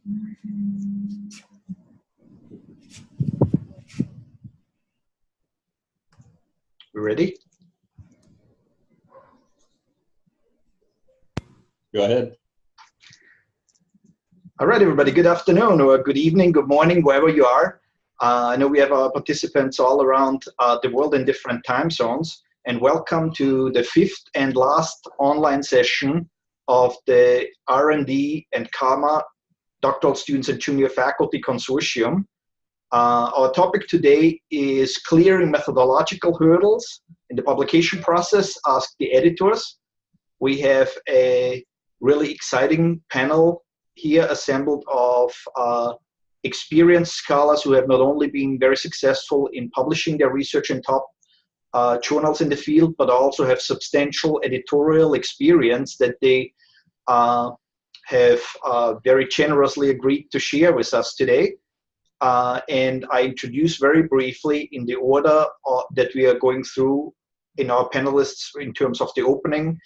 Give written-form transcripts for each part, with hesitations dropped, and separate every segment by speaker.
Speaker 1: We ready?
Speaker 2: Go ahead.
Speaker 1: All right, everybody. Good afternoon, or good evening, good morning, wherever you are. I know we have our participants all around the world in different time zones. And welcome to the fifth and last online session of the R&D and CARMA Doctoral Students and Junior Faculty Consortium. Our topic today is clearing methodological hurdles in the publication process. Ask the editors. We have a really exciting panel here assembled of experienced scholars who have not only been very successful in publishing their research in top journals in the field, but also have substantial editorial experience that they have very generously agreed to share with us today. And I introduce very briefly in the order that we are going through in our panelists in terms of the opening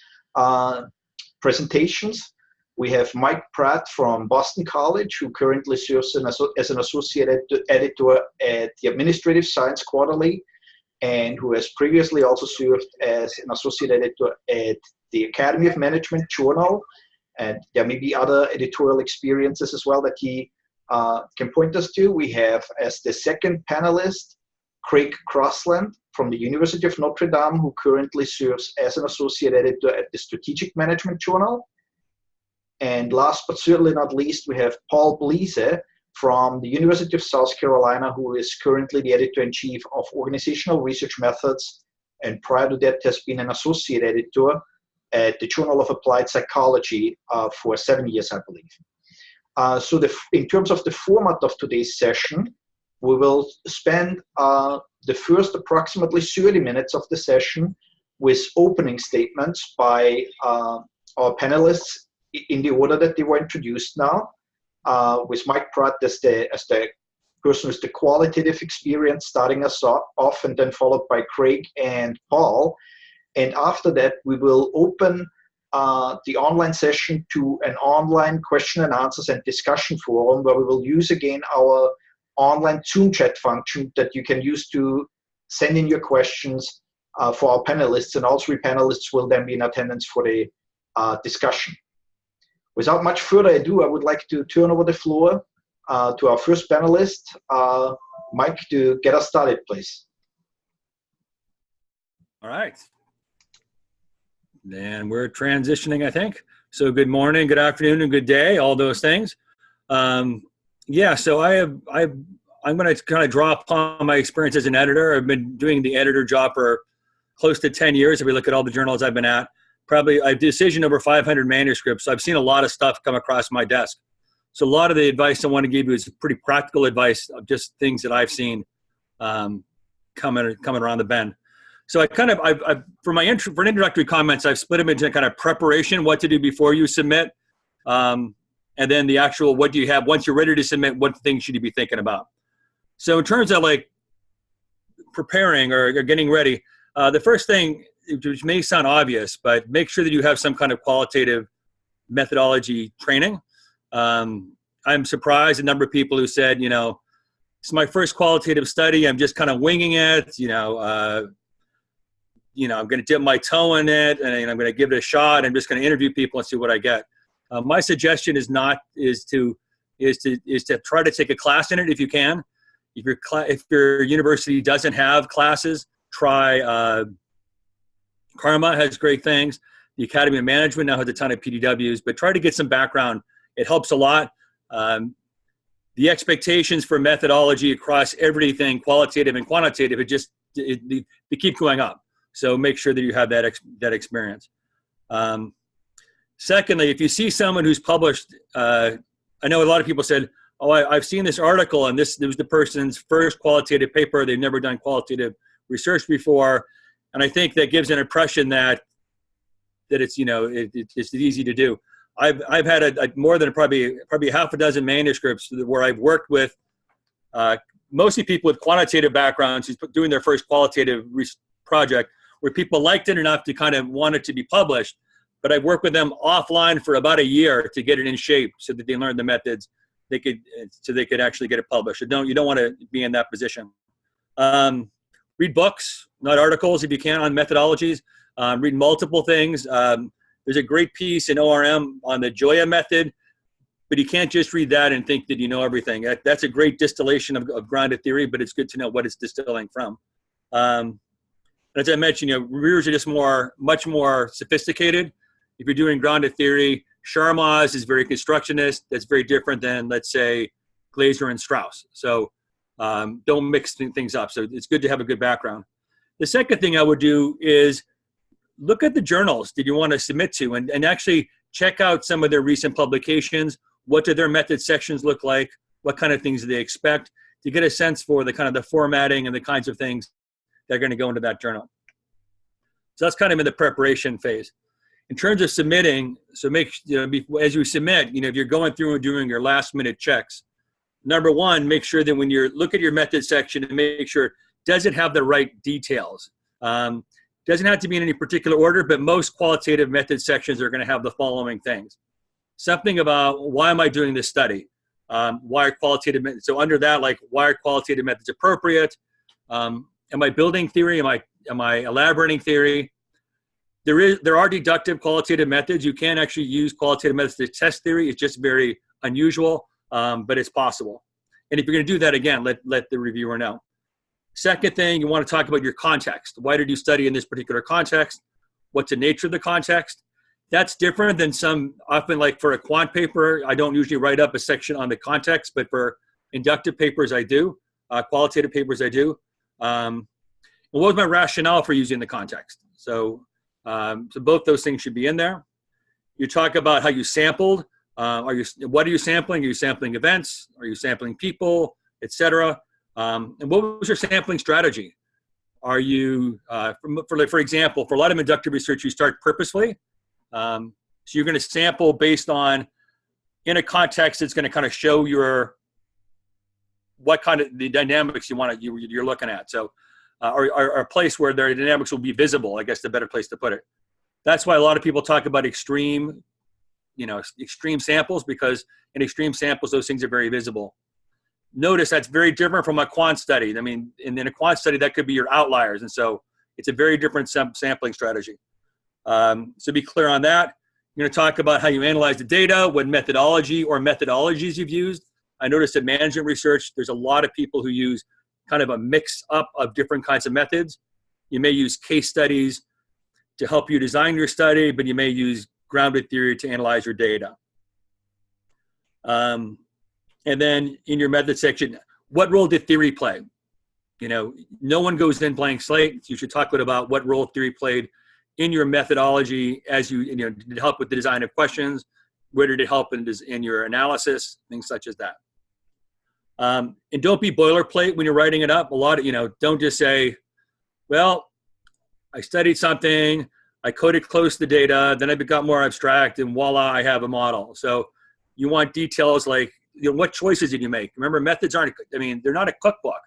Speaker 1: presentations. We have Mike Pratt from Boston College, who currently serves as an associate editor at the Administrative Science Quarterly, and who has previously also served as an associate editor at the Academy of Management Journal. And there may be other editorial experiences as well that he can point us to. We have as the second panelist, Craig Crossland from the University of Notre Dame, who currently serves as an associate editor at the Strategic Management Journal. And last but certainly not least, we have Paul Blease from the University of South Carolina, who is currently the editor-in-chief of Organizational Research Methods, and prior to that has been an associate editor at the Journal of Applied Psychology for 7 years, I believe. So in terms of the format of today's session, we will spend the first approximately 30 minutes of the session with opening statements by our panelists in the order that they were introduced now, with Mike Pratt as the person with the qualitative experience starting us off, and then followed by Craig and Paul. And after that, we will open the online session to an online question and answers and discussion forum, where we will use again our online Zoom chat function that you can use to send in your questions for our panelists, and all three panelists will then be in attendance for the discussion. Without much further ado, I would like to turn over the floor to our first panelist, Mike, to get us started, please.
Speaker 3: All right. And we're transitioning, I think. So good morning, good afternoon, and good day, all those things. Yeah, so I'm going to kind of draw upon my experience as an editor. I've been doing the editor job for close to 10 years. If we look at all the journals I've been at, probably I've decisioned over 500 manuscripts. So I've seen a lot of stuff come across my desk. So a lot of the advice I want to give you is pretty practical advice of just things that I've seen coming around the bend. So for introductory comments, I've split them into kind of preparation, what to do before you submit, and then the actual what do you have once you're ready to submit, what things should you be thinking about. So in terms of like preparing or getting ready, the first thing, which may sound obvious, but make sure that you have some kind of qualitative methodology training. I'm surprised a number of people who said, it's my first qualitative study, I'm just kind of winging it, I'm going to dip my toe in it, and I'm going to give it a shot. I'm just going to interview people and see what I get. My suggestion is to try to take a class in it if you can. If your university doesn't have classes, try CARMA has great things. The Academy of Management now has a ton of PDWs, but try to get some background. It helps a lot. The expectations for methodology across everything, qualitative and quantitative, they keep going up. So make sure that you have that experience. Secondly, if you see someone who's published, I know a lot of people said, oh, I've seen this article, and this was the person's first qualitative paper. They've never done qualitative research before. And I think that gives an impression that it's, it's easy to do. I've had more than probably half a dozen manuscripts where I've worked with mostly people with quantitative backgrounds who's doing their first qualitative project, where people liked it enough to kind of want it to be published. But I've worked with them offline for about a year to get it in shape so that they learn the methods. so they could actually get it published. You don't want to be in that position. Read books, not articles, if you can, on methodologies. Read multiple things. There's a great piece in ORM on the Joya method, but you can't just read that and think that you know everything. That's a great distillation of grounded theory, but it's good to know what it's distilling from. As I mentioned, reviewers are just much more sophisticated. If you're doing grounded theory, Sharma's is very constructionist. That's very different than, let's say, Glaser and Strauss. So don't mix things up. So it's good to have a good background. The second thing I would do is look at the journals that you want to submit to and actually check out some of their recent publications. What do their method sections look like? What kind of things do they expect? To get a sense for the kind of the formatting and the kinds of things that are going to go into that journal. So that's kind of in the preparation phase. In terms of submitting, so as you submit, if you're going through and doing your last minute checks, number one, make sure that when you look at your method section and make sure, does it have the right details? Doesn't have to be in any particular order, but most qualitative method sections are going to have the following things. Something about, why am I doing this study? Why are qualitative methods? So under that, like, why are qualitative methods appropriate? Am I building theory? Am I elaborating theory? There are deductive qualitative methods. You can actually use qualitative methods to test theory. It's just very unusual, but it's possible. And if you're going to do that, again, let the reviewer know. Second thing, you want to talk about your context. Why did you study in this particular context? What's the nature of the context? That's different than often like for a quant paper, I don't usually write up a section on the context, but for inductive papers, I do. Qualitative papers, I do. What was my rationale for using the context? So both those things should be in there. You talk about how you sampled. What are you sampling? Are you sampling events? Are you sampling people, et cetera? And what was your sampling strategy? Are you, for example, for a lot of inductive research, you start purposefully. So you're going to sample based on, in a context, it's going to kind of show what kind of the dynamics you're looking at. So, or a place where their dynamics will be visible, I guess the better place to put it. That's why a lot of people talk about extreme samples, because in extreme samples, those things are very visible. Notice that's very different from a quant study. I mean, in a quant study, that could be your outliers. And so it's a very different sampling strategy. So be clear on that. You're going to talk about how you analyze the data, what methodology or methodologies you've used. I noticed in management research, there's a lot of people who use kind of a mix up of different kinds of methods. You may use case studies to help you design your study, but you may use grounded theory to analyze your data. And then in your method section, what role did theory play? No one goes in blank slate. So you should talk a bit about what role theory played in your methodology as did it help with the design of questions? Where did it help in your analysis? Things such as that. And don't be boilerplate when you're writing it up. Don't just say, well, I studied something, I coded close to the data, then I got more abstract, and voila, I have a model. So you want details like, what choices did you make? Remember, methods they're not a cookbook.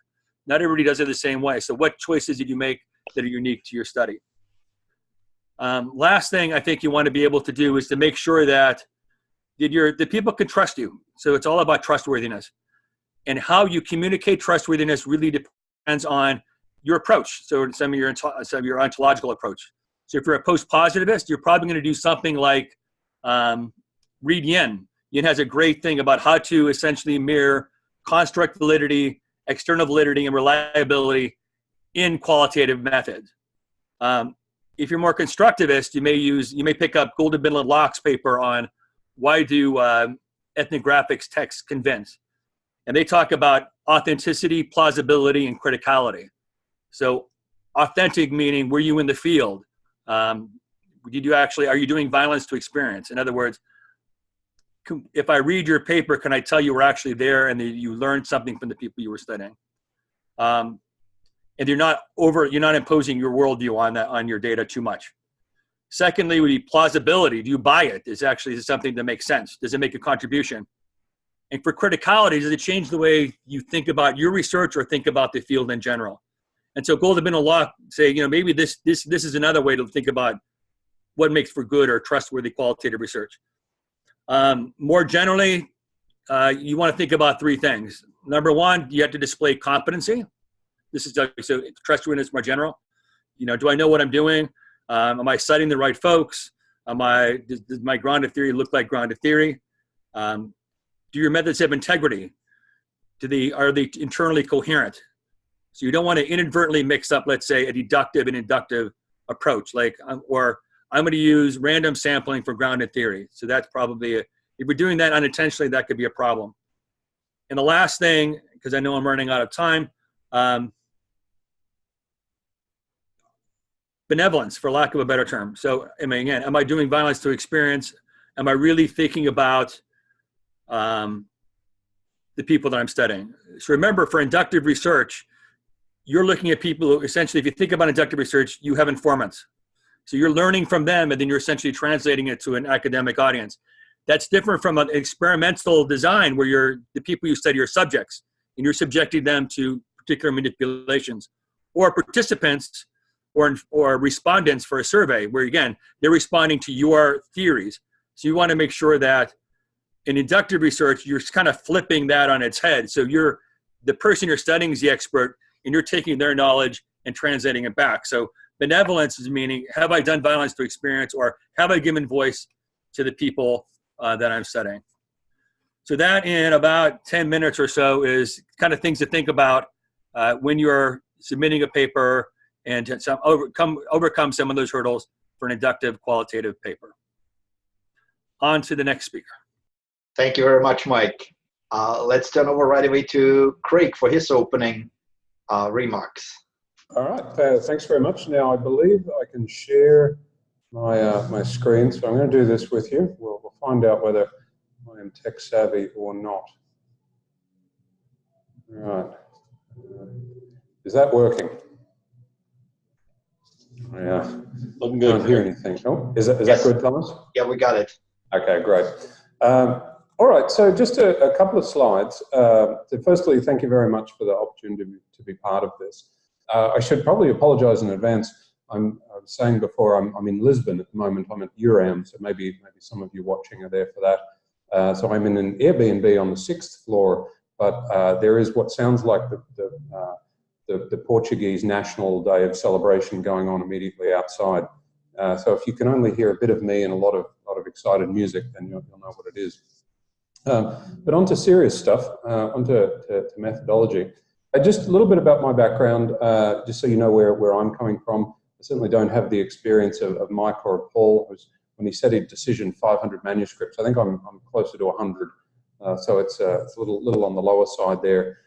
Speaker 3: Not everybody does it the same way. So what choices did you make that are unique to your study? Last thing I think you want to be able to do is to make sure that the people can trust you. So it's all about trustworthiness. And how you communicate trustworthiness really depends on your approach. So some of your ontological approach. So if you're a post-positivist, you're probably going to do something like read Yin. Yin has a great thing about how to essentially mirror construct validity, external validity, and reliability in qualitative methods. If you're more constructivist, you may pick up Goldman and Locke's paper on why do ethnographics texts convince. And they talk about authenticity, plausibility, and criticality. So authentic meaning, were you in the field? Are you doing violence to experience? In other words, if I read your paper, can I tell you were actually there and that you learned something from the people you were studying? And you're not imposing your worldview on your data too much. Secondly, would be plausibility. Do you buy it? Is it something that makes sense? Does it make a contribution? And for criticality, does it change the way you think about your research or think about the field in general? And so Goldman and Locke say, maybe this is another way to think about what makes for good or trustworthy qualitative research. More generally, you want to think about three things. Number one, you have to display competency. This is so trustworthiness more general. Do I know what I'm doing? Am I citing the right folks? Does my grounded theory look like grounded theory? Do your methods have integrity? Are they internally coherent? So you don't want to inadvertently mix up, let's say, a deductive and inductive approach, or I'm going to use random sampling for grounded theory. So that's probably, if we're doing that unintentionally, that could be a problem. And the last thing, because I know I'm running out of time, benevolence, for lack of a better term. So, again, am I doing violence to experience? Am I really thinking about the people that I'm studying? So remember, for inductive research, you're looking at people who, essentially, if you think about inductive research, you have informants. So you're learning from them, and then you're essentially translating it to an academic audience. That's different from an experimental design where the people you study are subjects, and you're subjecting them to particular manipulations, or participants or respondents for a survey where, again, they're responding to your theories. So you want to make sure that in inductive research, you're kind of flipping that on its head. So the person you're studying is the expert, and you're taking their knowledge and translating it back. So benevolence is meaning, have I done violence to experience, or have I given voice to the people that I'm studying? So that, in about 10 minutes or so, is kind of things to think about when you're submitting a paper and to overcome some of those hurdles for an inductive qualitative paper. On to the next speaker.
Speaker 1: Thank you very much, Mike. Let's turn over right away to Craig for his opening remarks.
Speaker 2: All right, thanks very much. Now, I believe I can share my screen, so I'm going to do this with you. We'll find out whether I am tech savvy or not. All right. Is that working? Yeah.
Speaker 4: Looking good.
Speaker 2: Can't hear anything. Oh, is that good, Thomas?
Speaker 1: Yeah, we got it.
Speaker 2: Okay, great. All right, so just a couple of slides. So firstly, thank you very much for the opportunity to be part of this. I should probably apologize in advance. I was saying before, I'm in Lisbon at the moment. I'm at URAM, so maybe some of you watching are there for that. So I'm in an Airbnb on the 6th floor, but there is what sounds like the Portuguese National Day of celebration going on immediately outside. So if you can only hear a bit of me and a lot of excited music, then you'll know what it is. But on to serious stuff, onto methodology. Just a little bit about my background, just so you know where I'm coming from. I certainly don't have the experience of Mike or Paul. When he said he'd decisioned 500 manuscripts, I think I'm closer to 100. So it's a little on the lower side there.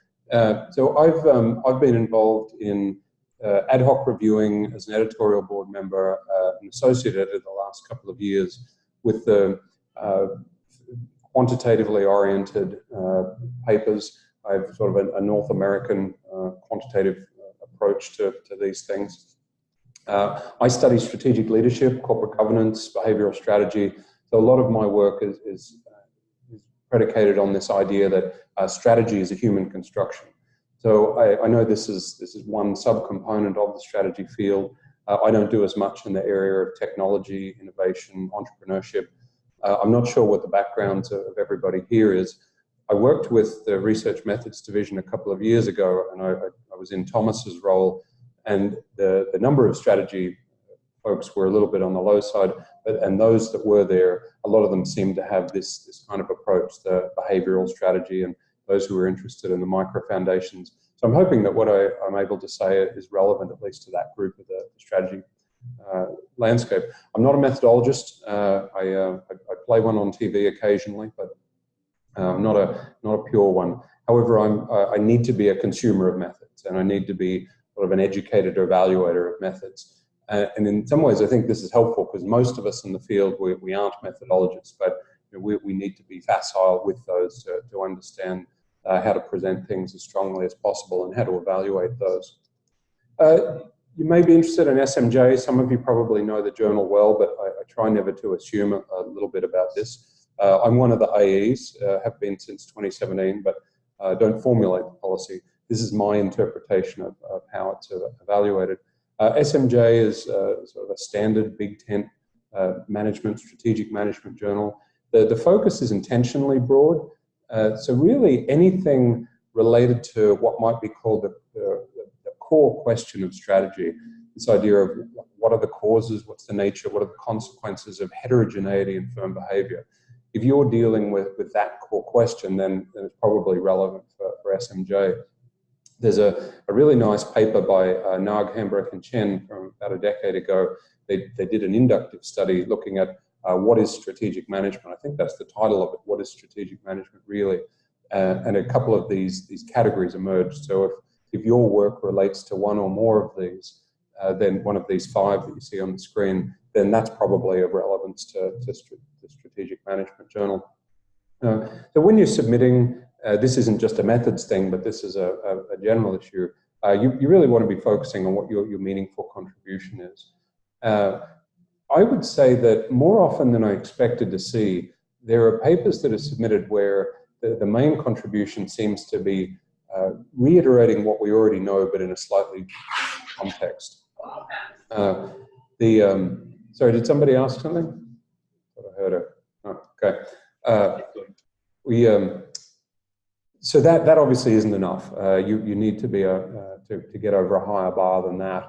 Speaker 2: So I've been involved in ad hoc reviewing as an editorial board member, an associate editor the last couple of years with the quantitatively oriented papers. I have sort of a North American quantitative approach to these things. I study strategic leadership, corporate governance, behavioral strategy. So a lot of my work is predicated on this idea that strategy is a human construction. So I know this is one subcomponent of the strategy field. I don't do as much in the area of technology, innovation, entrepreneurship. I'm not sure what the backgrounds of everybody here is. I worked with the Research Methods Division a couple of years ago, and I was in Thomas's role, and the number of strategy folks were a little bit on the low side, and those that were there, a lot of them seemed to have this kind of approach, the behavioral strategy, and those who were interested in the micro foundations. So I'm hoping that what I'm able to say is relevant at least to that group of the strategy landscape. I'm not a methodologist. I play one on TV occasionally, but not a pure one. However, I need to be a consumer of methods, and I need to be sort of an educated evaluator of methods. And in some ways, I think this is helpful because most of us in the field, we aren't methodologists, but we need to be facile with those to understand how to present things as strongly as possible and how to evaluate those. You may be interested in SMJ. Some of you probably know the journal well, but I try never to assume a little bit about this. I'm one of the AEs, have been since 2017, but don't formulate the policy. This is my interpretation of how it's evaluated. SMJ is sort of a standard Big Tent strategic management journal. The focus is intentionally broad. So really anything related to what might be called the core question of strategy, this idea of what are the causes, what's the nature, what are the consequences of heterogeneity in firm behavior. If you're dealing with that core question, then it's probably relevant for SMJ. There's a really nice paper by Nag, Hambrick, and Chen from about a decade ago. They did an inductive study looking at what is strategic management. I think that's the title of it, what is strategic management really? And a couple of these categories emerged. So if your work relates to one or more of these, then one of these 5 that you see on the screen, then that's probably of relevance to the Strategic Management Journal. So when you're submitting, this isn't just a methods thing, but this is a general issue. You really want to be focusing on what your meaningful contribution is. I would say that more often than I expected to see, there are papers that are submitted where the main contribution seems to be reiterating what we already know, but in a slightly different context. Sorry, did somebody ask something? I thought I heard her. Oh, okay. So that obviously isn't enough. You need to be to get over a higher bar than that.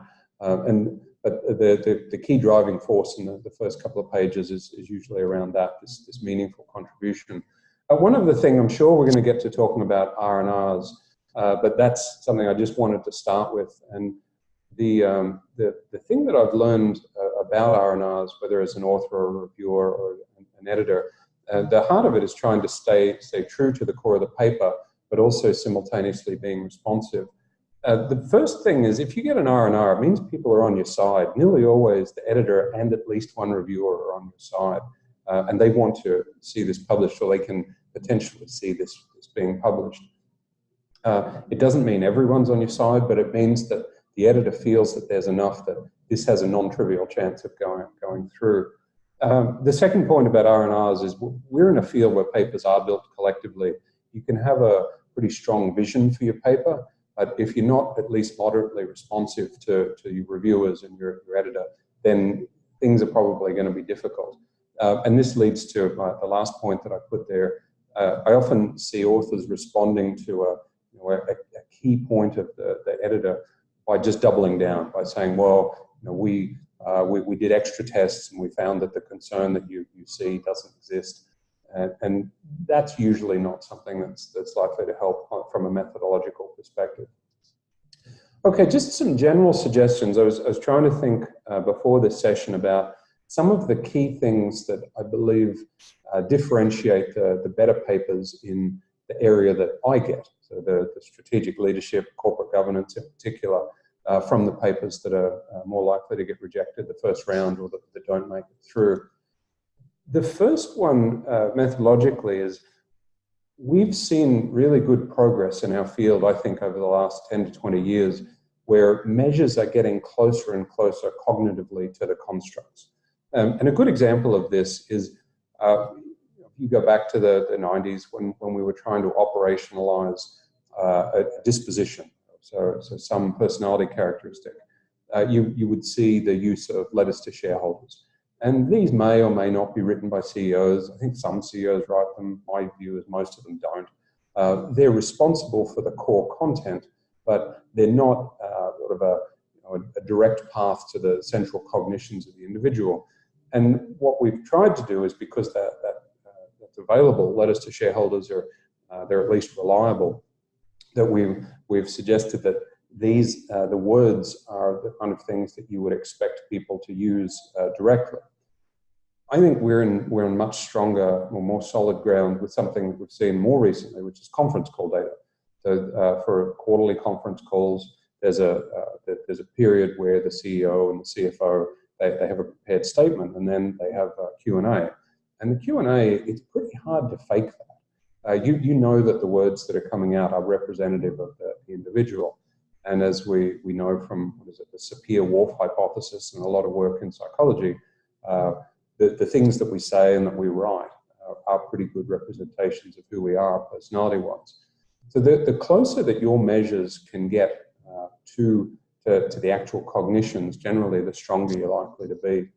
Speaker 2: But the key driving force in the first couple of pages is usually around that, this meaningful contribution. One other thing, I'm sure we're going to get to talking about R&Rs, but that's something I just wanted to start with. And the thing that I've learned about R&Rs, whether as an author or a reviewer or an editor, the heart of it is trying to stay true to the core of the paper, but also simultaneously being responsive. The first thing is, if you get an R&R, it means people are on your side. Nearly always the editor and at least one reviewer are on your side. And they want to see this published, or they can potentially see this being published. It doesn't mean everyone's on your side, but it means that the editor feels that there's enough that this has a non-trivial chance of going through. The second point about R&Rs is we're in a field where papers are built collectively. You can have a pretty strong vision for your paper, but if you're not at least moderately responsive to your reviewers and your editor, then things are probably going to be difficult. And this leads to the last point that I put there. I often see authors responding to a key point of the editor by just doubling down, by saying, well, we did extra tests and we found that the concern that you see doesn't exist. And that's usually not something that's likely to help from a methodological perspective. Okay, just some general suggestions. I was trying to think before this session about some of the key things that I believe differentiate the better papers in the area that I get. So the strategic leadership, corporate governance in particular, from the papers that are more likely to get rejected the first round or that don't make it through. The first one, methodologically, is we've seen really good progress in our field, I think, over the last 10 to 20 years, where measures are getting closer and closer cognitively to the constructs. And a good example of this is, you go back to the 90s when we were trying to operationalize a disposition, so some personality characteristic. You would see the use of letters to shareholders. And these may or may not be written by CEOs. I think some CEOs write them. My view is most of them don't. They're responsible for the core content, but they're not sort of a direct path to the central cognitions of the individual. And what we've tried to do is, because that's available, letters to shareholders are they're at least reliable, that we've suggested that these the words are the kind of things that you would expect people to use directly. I think we're in much stronger or more solid ground with something that we've seen more recently, which is conference call data. So for quarterly conference calls, there's a period where the CEO and the CFO they have a prepared statement, and then they have a Q&A. And the Q&A, it's pretty hard to fake that. You know that the words that are coming out are representative of the individual. And as we know from, the Sapir-Whorf hypothesis and a lot of work in psychology, the things that we say and that we write are pretty good representations of who we are personality-wise. So the closer that your measures can get to the actual cognitions, generally the stronger you're likely to be.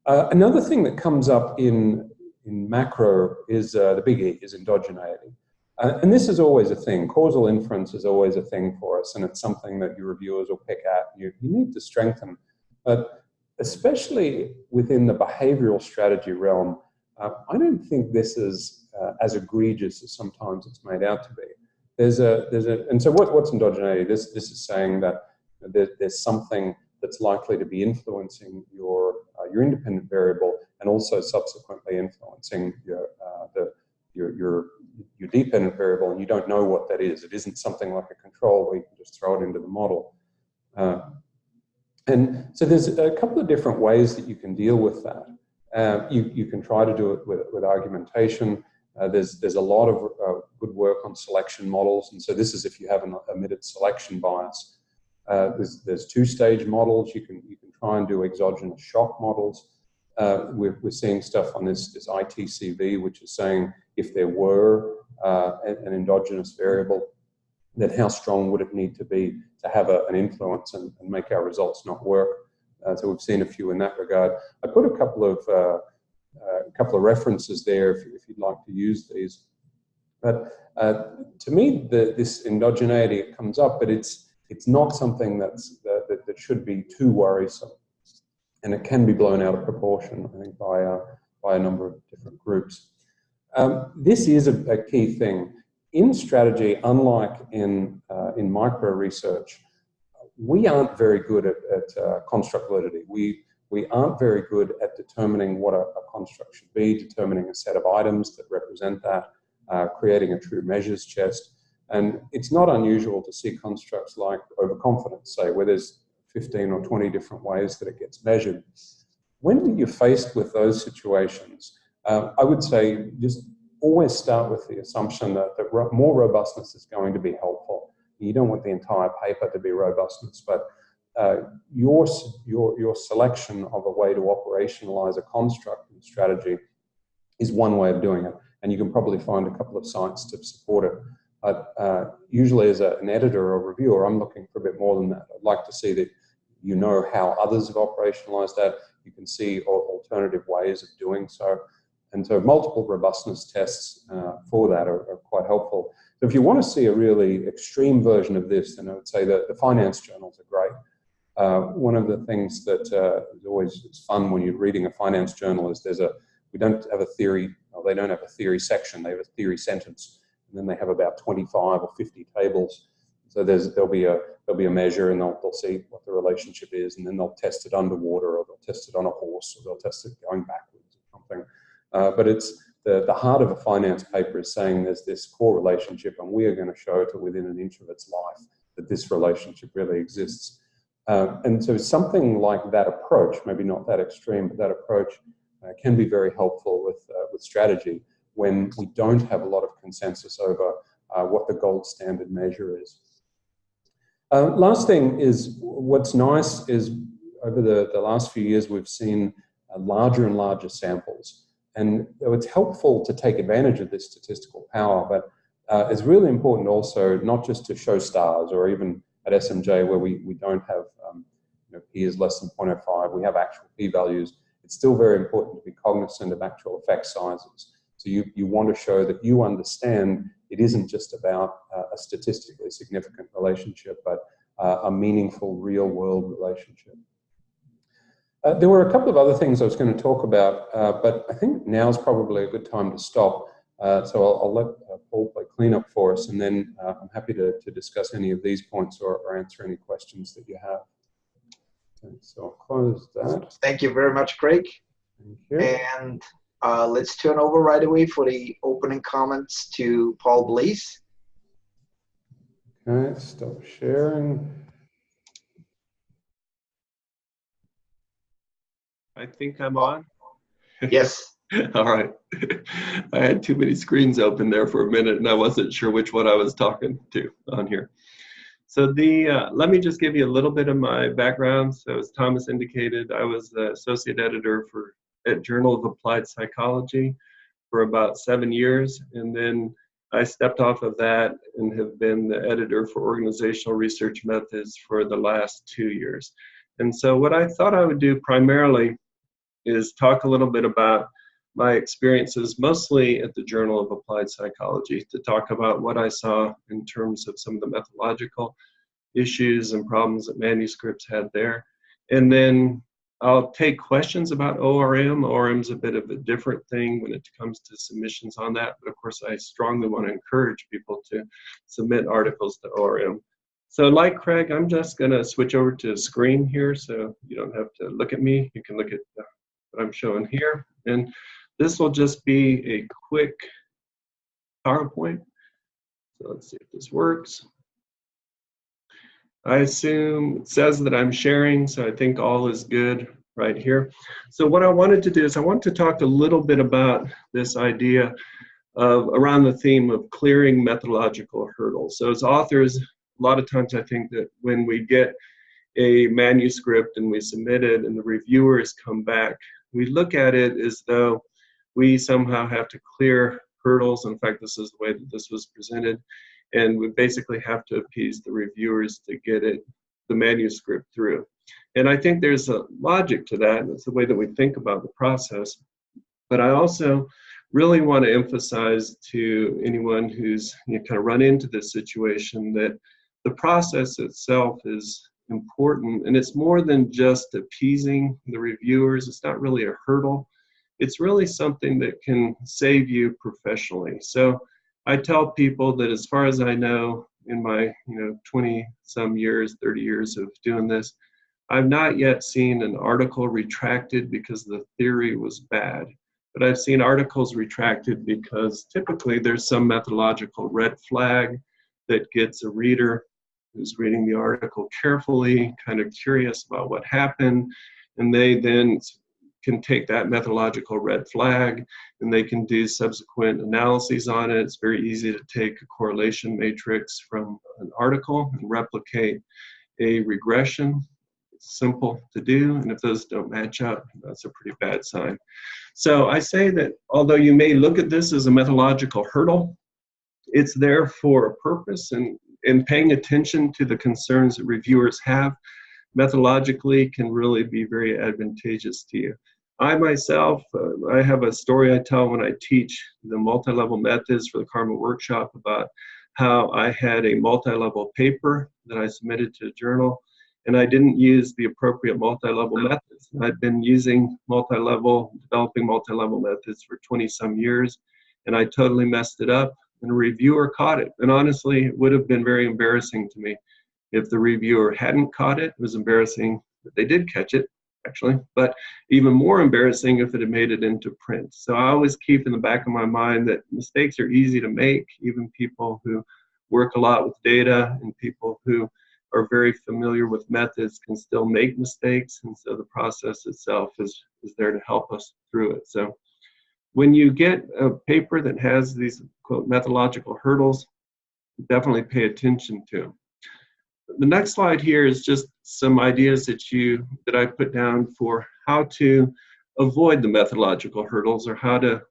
Speaker 2: Another thing that comes up in macro is the big E is endogeneity. And this is always a thing. Causal inference is always a thing for us, and it's something that your reviewers will pick at. You need to strengthen. But especially within the behavioral strategy realm, I don't think this is as egregious as sometimes it's made out to be. And so what's endogeneity? This is saying that there's something that's likely to be influencing your independent variable and also subsequently influencing your dependent variable, and you don't know what that is. It isn't something like a control where you can just throw it into the model. And so there's a couple of different ways that you can deal with that. You can try to do it with argumentation. There's a lot of good work on selection models, and so this is if you have an omitted selection bias. There's two-stage models. You can try and do exogenous shock models. We're seeing stuff on this ITCV, which is saying if there were an endogenous variable, then how strong would it need to be to have an influence and make our results not work? So we've seen a few in that regard. I put a couple of references there if you'd like to use these. But to me, this endogeneity, it comes up, but it's not something that should be too worrisome, and it can be blown out of proportion, I think, by a number of different groups. This is a key thing in strategy. Unlike in micro research, we aren't very good at construct validity. We aren't very good at determining what a construct should be, determining a set of items that represent that, creating a true measures chest. And it's not unusual to see constructs like overconfidence, say, where there's 15 or 20 different ways that it gets measured. When you're faced with those situations, I would say just always start with the assumption that more robustness is going to be helpful. You don't want the entire paper to be robustness, but your selection of a way to operationalize a construct and strategy is one way of doing it, and you can probably find a couple of sites to support it. But usually as an editor or reviewer, I'm looking for a bit more than that. I'd like to see that you know how others have operationalized that. You can see alternative ways of doing so. And so multiple robustness tests for that are quite helpful. So if you want to see a really extreme version of this, then I would say that the finance journals are great. One of the things that is always fun when you're reading a finance journal is we don't have a theory, or they don't have a theory section, they have a theory sentence. And then they have about 25 or 50 tables. So there'll be a measure, and they'll see what the relationship is, and then they'll test it underwater, or they'll test it on a horse, or they'll test it going backwards or something. But it's the heart of a finance paper is saying there's this core relationship, and we are going to show to within an inch of its life that this relationship really exists. And so something like that approach, maybe not that extreme, but that approach can be very helpful with strategy when we don't have a lot of consensus over what the gold standard measure is. Last thing is, what's nice is over the last few years, we've seen larger and larger samples. And it's helpful to take advantage of this statistical power, but it's really important also not just to show stars, or even at SMJ where we don't have p-is less than 0.05, we have actual p-values. It's still very important to be cognizant of actual effect sizes. So you want to show that you understand it isn't just about a statistically significant relationship, but a meaningful real-world relationship. There were a couple of other things I was going to talk about, but I think now is probably a good time to stop. So I'll let Paul play cleanup for us, and then I'm happy to discuss any of these points or answer any questions that you have. Okay, so I'll close that.
Speaker 1: Thank you very much, Craig.
Speaker 2: Thank you.
Speaker 1: And let's turn over right away for the opening comments to Paul Blees.
Speaker 2: Okay, stop sharing.
Speaker 4: I think I'm on.
Speaker 1: Yes.
Speaker 4: All right. I had too many screens open there for a minute, and I wasn't sure which one I was talking to on here. So let me just give you a little bit of my background. So as Thomas indicated, I was the associate editor at Journal of Applied Psychology for about 7 years, and then I stepped off of that and have been the editor for Organizational Research Methods for the last 2 years. And so what I thought I would do primarily is talk a little bit about my experiences mostly at the Journal of Applied Psychology to talk about what I saw in terms of some of the methodological issues and problems that manuscripts had there. And then I'll take questions about ORM. ORM's a bit of a different thing when it comes to submissions on that, but of course I strongly want to encourage people to submit articles to ORM. So like Craig, I'm just going to switch over to screen here so you don't have to look at me. You can look at what I'm showing here. And this will just be a quick PowerPoint. So let's see if this works. I assume it says that I'm sharing, so I think all is good right here. So what I wanted to do is I want to talk a little bit about this idea of around the theme of clearing methodological hurdles. So as authors, a lot of times I think that when we get a manuscript and we submit it and the reviewers come back, we look at it as though we somehow have to clear hurdles. In fact, this is the way that this was presented. And we basically have to appease the reviewers to get the manuscript through. And I think there's a logic to that. It's the way that we think about the process. But I also really want to emphasize to anyone who's kind of run into this situation that the process itself is important. And it's more than just appeasing the reviewers. It's not really a hurdle. It's really something that can save you professionally. So I tell people that as far as I know, in my 20-some years, 30 years of doing this, I've not yet seen an article retracted because the theory was bad. But I've seen articles retracted because typically there's some methodological red flag that gets a reader who's reading the article carefully, kind of curious about what happened, and they then can take that methodological red flag and they can do subsequent analyses on it. It's very easy to take a correlation matrix from an article and replicate a regression. It's simple to do, and if those don't match up, that's a pretty bad sign. So I say that although you may look at this as a methodological hurdle, it's there for a purpose, and paying attention to the concerns that reviewers have methodologically can really be very advantageous to you. I myself, I have a story I tell when I teach the multi-level methods for the Karma workshop about how I had a multi-level paper that I submitted to a journal, and I didn't use the appropriate multi-level methods. I'd been using developing multi-level methods for 20-some years, and I totally messed it up, and a reviewer caught it. And honestly, it would have been very embarrassing to me if the reviewer hadn't caught it. It was embarrassing that they did catch it, actually, but even more embarrassing if it had made it into print. So I always keep in the back of my mind that mistakes are easy to make. Even people who work a lot with data and people who are very familiar with methods can still make mistakes, and so the process itself is there to help us through it. So when you get a paper that has these quote methodological hurdles, definitely pay attention to. The next slide here is just some ideas that I put down for how to avoid the methodological hurdles, or how to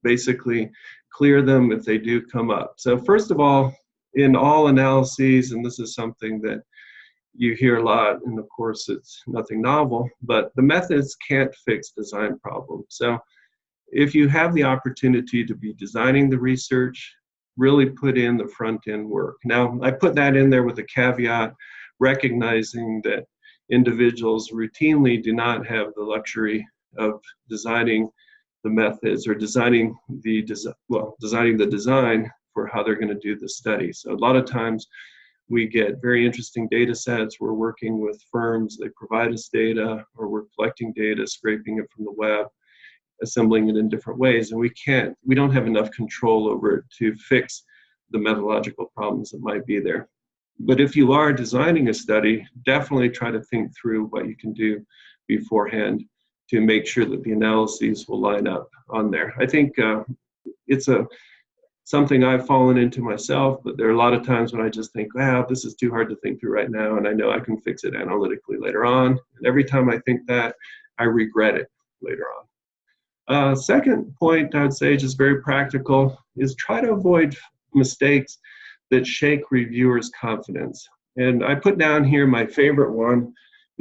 Speaker 4: basically clear them if they do come up. So first of all, in all analyses, and this is something that you hear a lot, and of course it's nothing novel, but the methods can't fix design problems. So if you have the opportunity to be designing the research, really put in the front end work. Now, I put that in there with a caveat, recognizing that individuals routinely do not have the luxury of designing the methods or designing the design for how they're going to do the study. So a lot of times we get very interesting data sets. We're working with firms, they provide us data, or we're collecting data, scraping it from the web, assembling it in different ways, and we don't have enough control over it to fix the methodological problems that might be there. But if you are designing a study, definitely try to think through what you can do beforehand to make sure that the analyses will line up on there. I think it's something I've fallen into myself, but there are a lot of times when I just think, wow, this is too hard to think through right now, and I know I can fix it analytically later on. And every time I think that, I regret it later on. Second point I would say, just very practical, is try to avoid mistakes that shake reviewers' confidence. And I put down here my favorite one,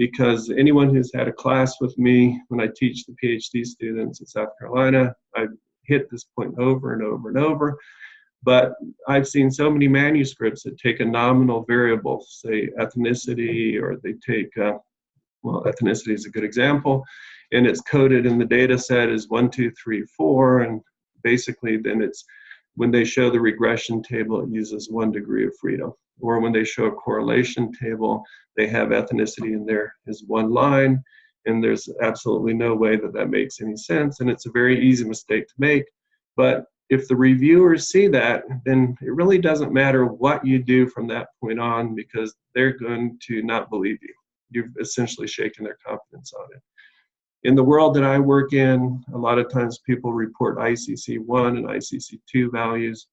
Speaker 4: because anyone who's had a class with me when I teach the PhD students in South Carolina, I hit this point over and over and over. But I've seen so many manuscripts that take a nominal variable, say ethnicity, or they take, well, ethnicity is a good example, and it's coded in the data set as 1, 2, 3, 4, and basically then it's, when they show the regression table, it uses 1 degree of freedom. Or when they show a correlation table, they have ethnicity in there as 1 line, and there's absolutely no way that that makes any sense, and it's a very easy mistake to make. But if the reviewers see that, then it really doesn't matter what you do from that point on, because they're going to not believe you. You've essentially shaken their confidence on it. In the world that I work in, a lot of times people report ICC1 and ICC2 values,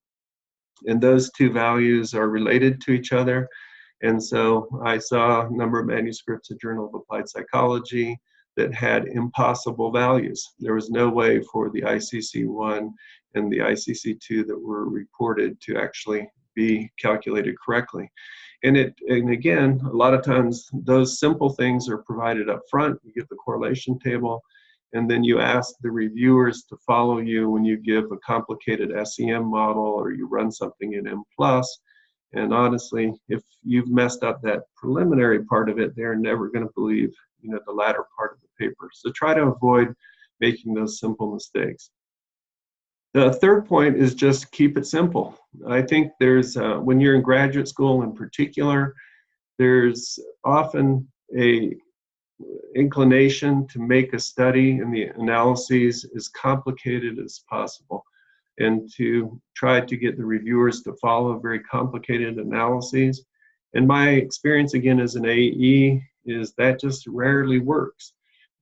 Speaker 4: and those 2 values are related to each other. And so I saw a number of manuscripts at Journal of Applied Psychology that had impossible values. There was no way for the ICC1 and the ICC2 that were reported to actually be calculated correctly. And again, a lot of times those simple things are provided up front. You get the correlation table, and then you ask the reviewers to follow you when you give a complicated SEM model or you run something in M+. And honestly, if you've messed up that preliminary part of it, they're never going to believe, the latter part of the paper. So try to avoid making those simple mistakes. The third point is just keep it simple. I think there's, when you're in graduate school in particular, there's often a inclination to make a study and the analyses as complicated as possible, and to try to get the reviewers to follow very complicated analyses. And my experience, again, as an AE, is that just rarely works,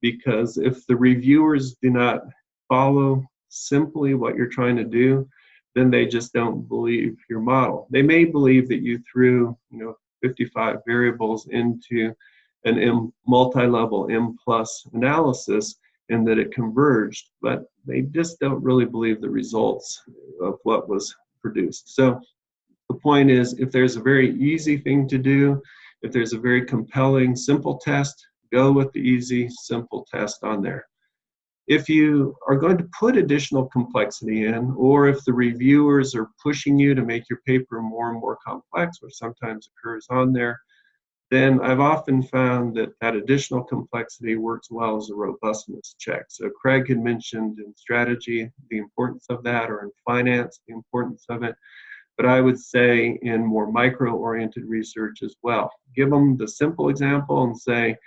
Speaker 4: because if the reviewers do not follow simply what you're trying to do, then they just don't believe your model. They may believe that you threw 55 variables into an multi-level M+ analysis and that it converged, but they just don't really believe the results of what was produced. So the point is, if there's a very easy thing to do, if there's a very compelling, simple test, go with the easy, simple test on there. If you are going to put additional complexity in, or if the reviewers are pushing you to make your paper more and more complex, which sometimes occurs on there, then I've often found that that additional complexity works well as a robustness check. So Craig had mentioned in strategy the importance of that, or in finance the importance of it, but I would say in more micro-oriented research as well. Give them the simple example and say,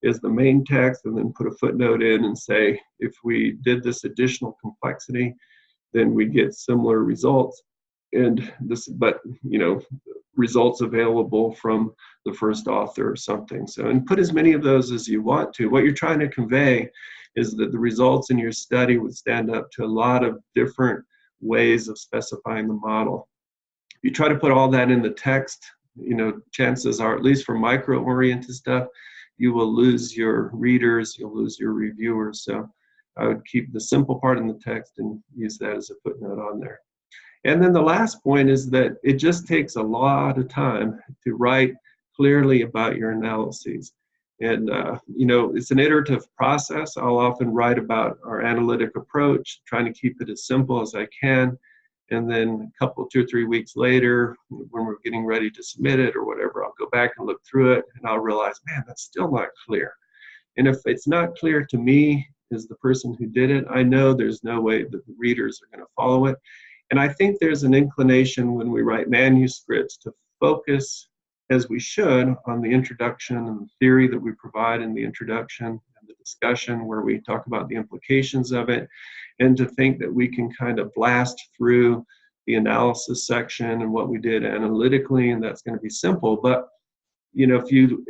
Speaker 4: is the main text, and then put a footnote in and say, if we did this additional complexity, then we'd get similar results. And this, but results available from the first author or something. So, and put as many of those as you want to. What you're trying to convey is that the results in your study would stand up to a lot of different ways of specifying the model. If you try to put all that in the text, chances are, at least for micro-oriented stuff, you will lose your readers, you'll lose your reviewers. So I would keep the simple part in the text and use that as a footnote on there. And then the last point is that it just takes a lot of time to write clearly about your analyses. And, it's an iterative process. I'll often write about our analytic approach, trying to keep it as simple as I can. And then a couple, 2 or 3 weeks later, when we're getting ready to submit it or whatever, I'll go back and look through it, and I'll realize, man, that's still not clear. And if it's not clear to me as the person who did it, I know there's no way that the readers are going to follow it. And I think there's an inclination when we write manuscripts to focus, as we should, on the introduction and the theory that we provide in the introduction and the discussion where we talk about the implications of it, and to think that we can kind of blast through the analysis section and what we did analytically, and that's going to be simple. But if you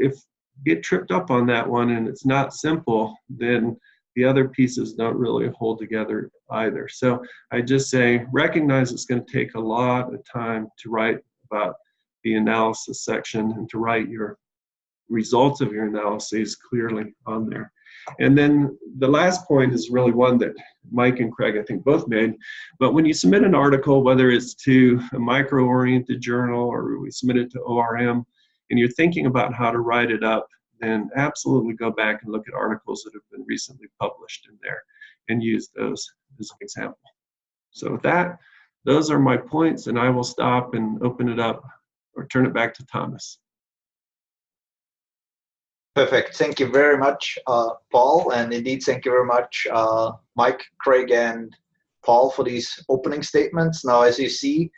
Speaker 4: get tripped up on that one and it's not simple, then the other pieces don't really hold together either. So I just say, recognize it's going to take a lot of time to write about the analysis section and to write your results of your analyses clearly on there. And then the last point is really one that Mike and Craig, I think, both made. But when you submit an article, whether it's to a micro-oriented journal or we submit it to ORM, and you're thinking about how to write it up, then absolutely go back and look at articles that have been recently published in there and use those as an example. So with that, those are my points, and I will stop and open it up or turn it back to Thomas.
Speaker 1: Perfect. Thank you very much, Paul. And indeed, thank you very much, Mike, Craig, and Paul for these opening statements. Now, as you see,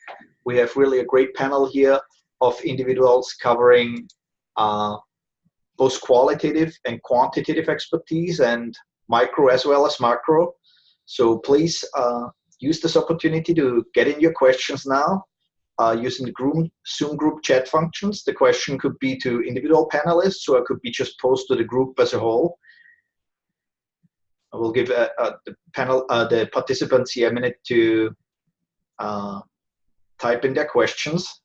Speaker 1: we have really a great panel here of individuals covering both qualitative and quantitative expertise and micro as well as macro. So please use this opportunity to get in your questions now. Using the Zoom group chat functions. The question could be to individual panelists, or it could be just posed to the group as a whole. I will give the participants here a minute to type in their questions.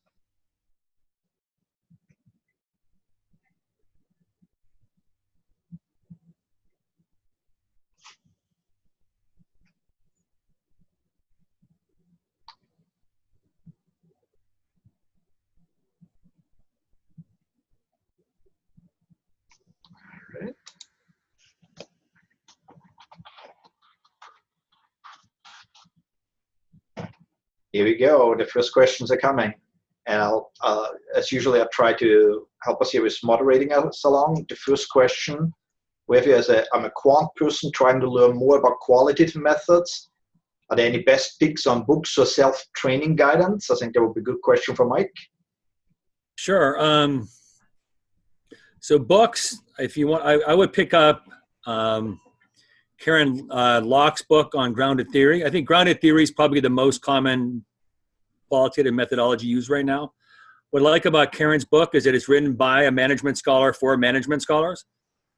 Speaker 1: Here we go. The first questions are coming. And I'll, as usually, I'll try to help us here with moderating us along. The first question we have here is, I'm a quant person trying to learn more about qualitative methods. Are there any best picks on books or self-training guidance? I think that would be a good question for Mike.
Speaker 3: Sure. So books, if you want, I would pick up Karen Locke's book on grounded theory. I think grounded theory is probably the most common qualitative methodology used right now. What I like about Karen's book is that it's written by a management scholar for management scholars.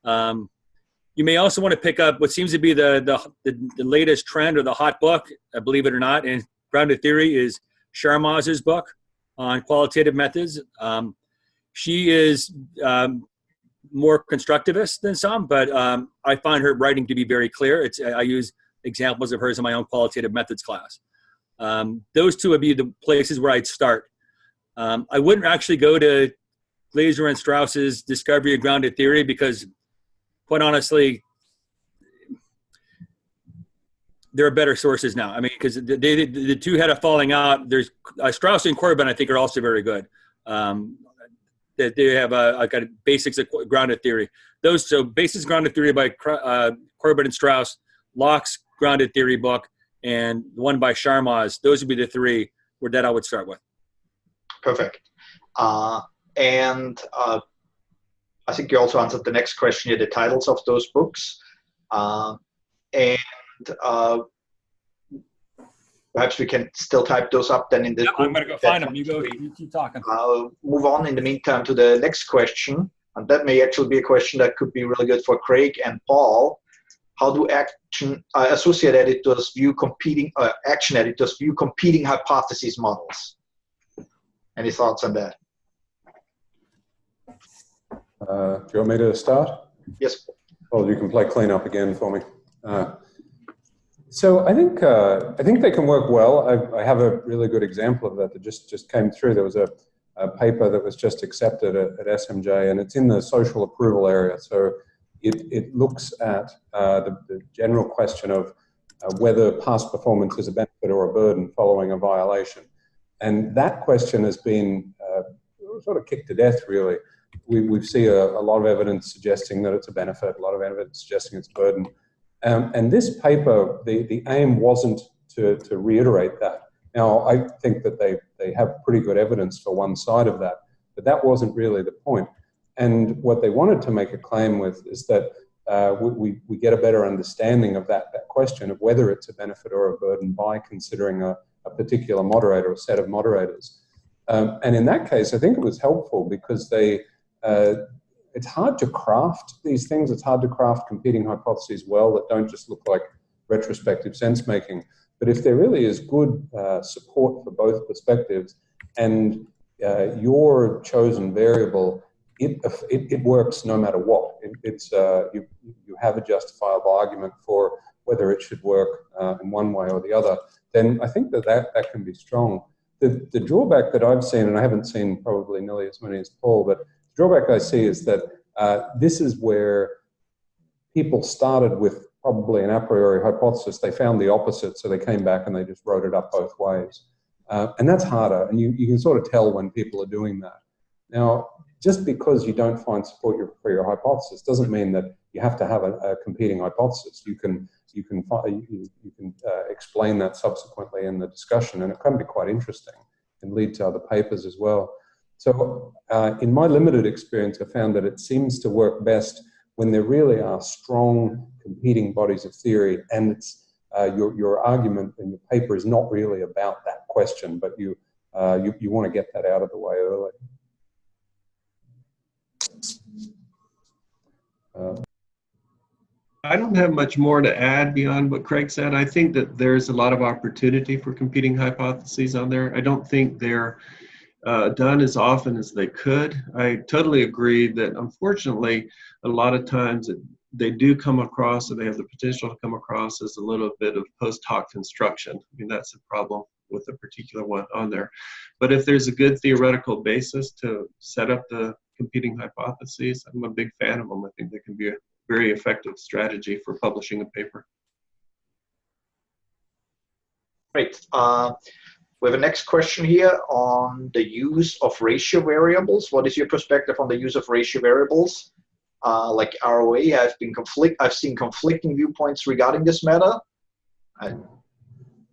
Speaker 3: You may also want to pick up what seems to be the latest trend or the hot book, believe it or not, in grounded theory is Sharma's book on qualitative methods. She is more constructivist than some, but I find her writing to be very clear. I use examples of hers in my own qualitative methods class. Those two would be the places where I'd start. I wouldn't actually go to Glaser and Strauss's Discovery of Grounded Theory because, quite honestly, there are better sources now. I mean, because the two had a falling out. There's Strauss and Corbin, I think, are also very good. That they have a kind of basics of grounded theory. So basics of grounded theory by Corbin and Strauss, Locke's grounded theory book, and the one by Sharma's. Those would be the three that I would start with.
Speaker 1: Perfect. And I think you also answered the next question here, the titles of those books. And perhaps we can still type those up then in the group.
Speaker 3: I'm going to go find them. You keep talking.
Speaker 1: I'll move on in the meantime to the next question. And that may actually be a question that could be really good for Craig and Paul. How do action editors view competing hypothesis models? Any thoughts on that?
Speaker 2: Do you want me to start?
Speaker 1: Yes.
Speaker 2: Well, you can play cleanup again for me. So I think they can work well. I have a really good example of that just came through. There was a paper that was just accepted at SMJ, and it's in the social approval area. So it looks at the general question of whether past performance is a benefit or a burden following a violation. And that question has been sort of kicked to death, really. We see a lot of evidence suggesting that it's a benefit, a lot of evidence suggesting it's a burden. And this paper, the aim wasn't to reiterate that. Now, I think that they have pretty good evidence for one side of that, but that wasn't really the point. And what they wanted to make a claim with is that we get a better understanding of that question of whether it's a benefit or a burden by considering a particular moderator, a set of moderators. And in that case, I think it was helpful because it's hard to craft these things. It's hard to craft competing hypotheses well that don't just look like retrospective sense-making. But if there really is good support for both perspectives and your chosen variable, it works no matter what. You have a justifiable argument for whether it should work in one way or the other, then I think that can be strong. The drawback that I've seen, and I haven't seen probably nearly as many as Paul, but the drawback I see is that This is where people started with probably an a priori hypothesis. They found the opposite, so they came back and they just wrote it up both ways. And that's harder, and you can sort of tell when people are doing that. Now, just because you don't find support for your hypothesis doesn't mean that you have to have a competing hypothesis. You can explain that subsequently in the discussion, and it can be quite interesting and lead to other papers as well. So in my limited experience, I found that it seems to work best when there really are strong competing bodies of theory, and it's your argument in your paper is not really about that question, but you want to get that out of the way early.
Speaker 4: I don't have much more to add beyond what Craig said. I think that there's a lot of opportunity for competing hypotheses on there. I don't think they're done as often as they could. I totally agree that unfortunately, a lot of times they do come across, or they have the potential to come across as a little bit of post hoc construction. I mean, that's a problem with a particular one on there. But if there's a good theoretical basis to set up the competing hypotheses, I'm a big fan of them. I think they can be a very effective strategy for publishing a paper.
Speaker 1: Great. We have a next question here on the use of ratio variables. What is your perspective on the use of ratio variables? Like ROA, I've seen conflicting viewpoints regarding this matter.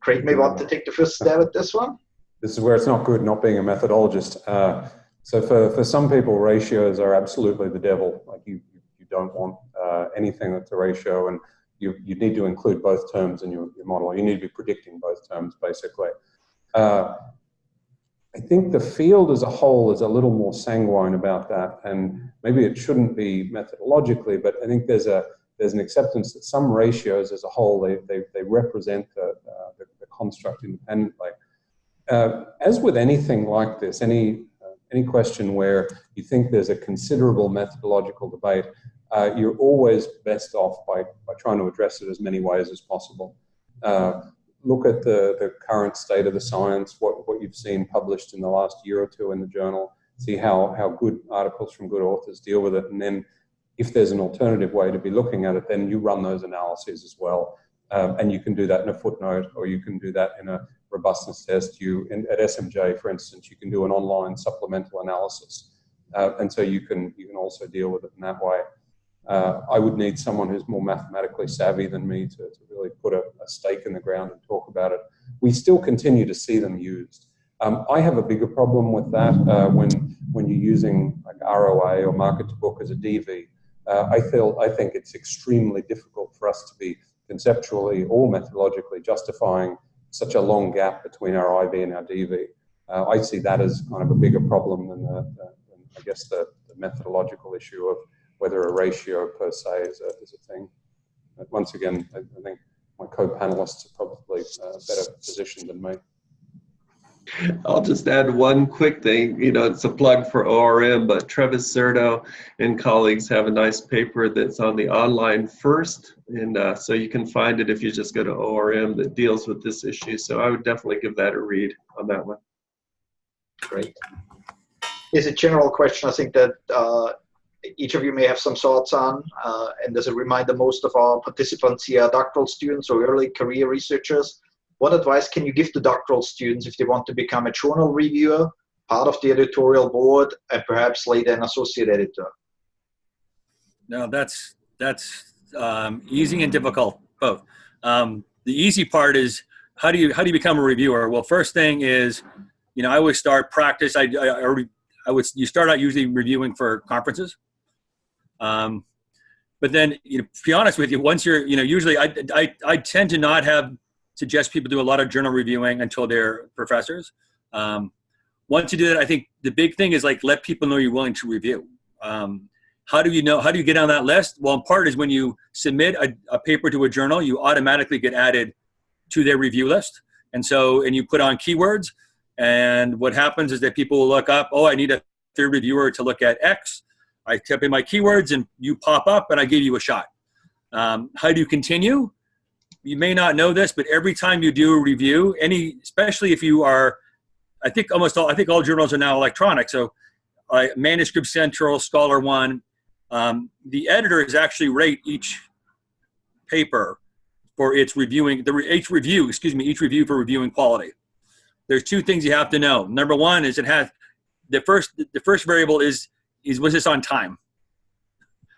Speaker 1: Craig may want to take the first stab at this one.
Speaker 2: This is where it's not good not being a methodologist. So for some people, ratios are absolutely the devil. Like you don't want anything that's a ratio, and you need to include both terms in your model. You need to be predicting both terms, basically. I think the field as a whole is a little more sanguine about that, and maybe it shouldn't be methodologically, but I think there's an acceptance that some ratios as a whole, they represent the construct independently. As with anything like this, any question where you think there's a considerable methodological debate, you're always best off by trying to address it as many ways as possible. Look at the current state of the science, what you've seen published in the last year or two in the journal, see how good articles from good authors deal with it, and then if there's an alternative way to be looking at it, then you run those analyses as well. And you can do that in a footnote, or you can do that in a robustness test. At SMJ, for instance, you can do an online supplemental analysis. And so you can also deal with it in that way. I would need someone who's more mathematically savvy than me to really put a stake in the ground and talk about it. We still continue to see them used. I have a bigger problem with that when you're using like ROA or market to book as a DV. I think it's extremely difficult for us to be conceptually or methodologically justifying such a long gap between our IV and our DV. I see that as kind of a bigger problem than I guess the methodological issue of whether a ratio per se is a thing. But once again, I think my co-panelists are probably better positioned than me.
Speaker 4: I'll just add one quick thing. It's a plug for ORM, but Travis Serto and colleagues have a nice paper that's on the online first, and so you can find it if you just go to ORM, that deals with this issue. So I would definitely give that a read on that one.
Speaker 1: Great. Is a general question I think that each of you may have some thoughts on, and as a reminder, most of our participants here are doctoral students or early career researchers. What advice can you give to doctoral students if they want to become a journal reviewer, part of the editorial board, and perhaps later an associate editor?
Speaker 3: No, that's easy and difficult, both. The easy part is how do you become a reviewer? Well, first thing is, I always start practice. You start out usually reviewing for conferences. But then, to be honest with you, once you're, usually I tend to not suggest people do a lot of journal reviewing until they're professors. Once you do that, I think the big thing is let people know you're willing to review. How do you get on that list? Well, in part is when you submit a paper to a journal, you automatically get added to their review list. And you put on keywords, and what happens is that people will look up, I need a third reviewer to look at X. I type in my keywords and you pop up and I give you a shot. How do you continue? You may not know this, but every time you do a review, especially if you are, I think all journals are now electronic. So Manuscript Central, Scholar One, the editors actually rate each paper for its reviewing, each review for reviewing quality. There's two things you have to know. Number one is it has, the first variable is was this on time?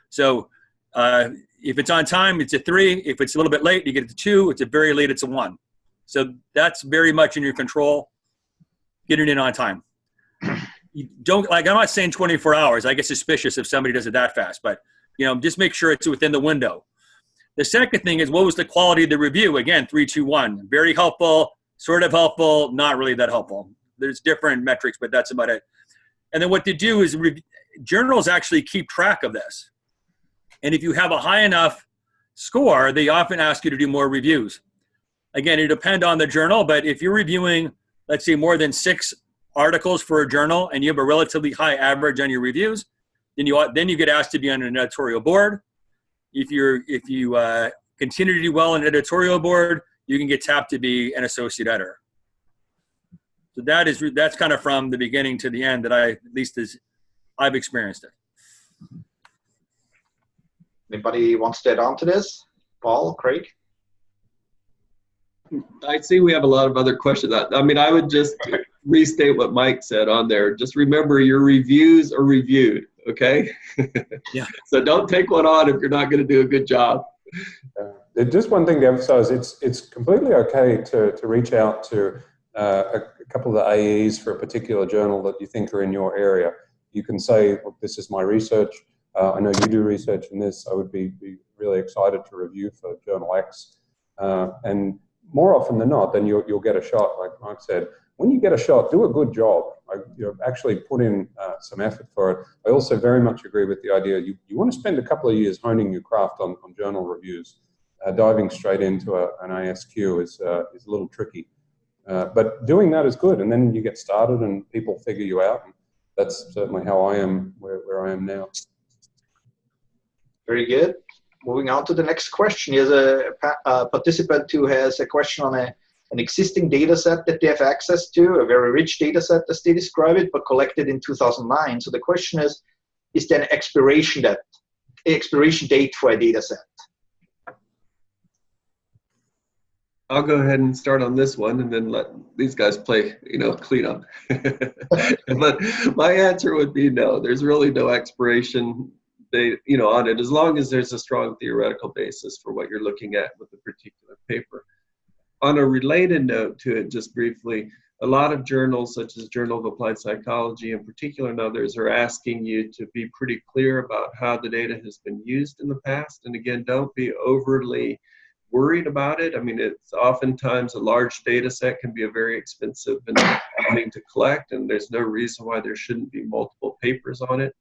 Speaker 3: So if it's on time, it's a 3. If it's a little bit late, you get it to 2. If it's very late, it's a 1. So that's very much in your control. Get it in on time. You don't, like, I'm not saying 24 hours. I get suspicious if somebody does it that fast, but just make sure it's within the window. The second thing is, what was the quality of the review? Again, 3, 2, 1. Very helpful, sort of helpful, not really that helpful. There's different metrics, but that's about it. And then what they do is journals actually keep track of this. And if you have a high enough score, they often ask you to do more reviews. Again, it depends on the journal, but if you're reviewing, let's say, more than 6 articles for a journal and you have a relatively high average on your reviews, then you get asked to be on an editorial board. If you continue to do well on an editorial board, you can get tapped to be an associate editor. So that's kind of from the beginning to the end that I've experienced it.
Speaker 1: Anybody wants to add on to this? Paul, Craig?
Speaker 4: I see we have a lot of other questions. I mean, I would just restate what Mike said on there. Just remember, your reviews are reviewed, okay?
Speaker 3: Yeah.
Speaker 4: So don't take one on if you're not going to do a good job.
Speaker 2: Just one thing to emphasize, it's completely okay to reach out to a couple of the AEs for a particular journal that you think are in your area. You can say, look, this is my research. I know you do research in this. I would be really excited to review for Journal X. And more often than not, then you'll get a shot. Like Mike said, when you get a shot, do a good job. Actually put in some effort for it. I also very much agree with the idea you want to spend a couple of years honing your craft on journal reviews. Diving straight into an ASQ is a little tricky. But doing that is good, and then you get started and people figure you out. And that's certainly how I am where I am now.
Speaker 1: Very good. Moving on to the next question. Here's a participant who has a question on an existing data set that they have access to, a very rich data set as they describe it, but collected in 2009. So the question is there an expiration date for a data set?
Speaker 4: I'll go ahead and start on this one and then let these guys play, clean up. But my answer would be no. There's really no expiration date, on it, as long as there's a strong theoretical basis for what you're looking at with a particular paper. On a related note to it, just briefly, a lot of journals, such as Journal of Applied Psychology in particular and others, are asking you to be pretty clear about how the data has been used in the past. And again, don't be overly worried about it. I mean, it's oftentimes a large data set can be a very expensive and thing to collect, and there's no reason why there shouldn't be multiple papers on it.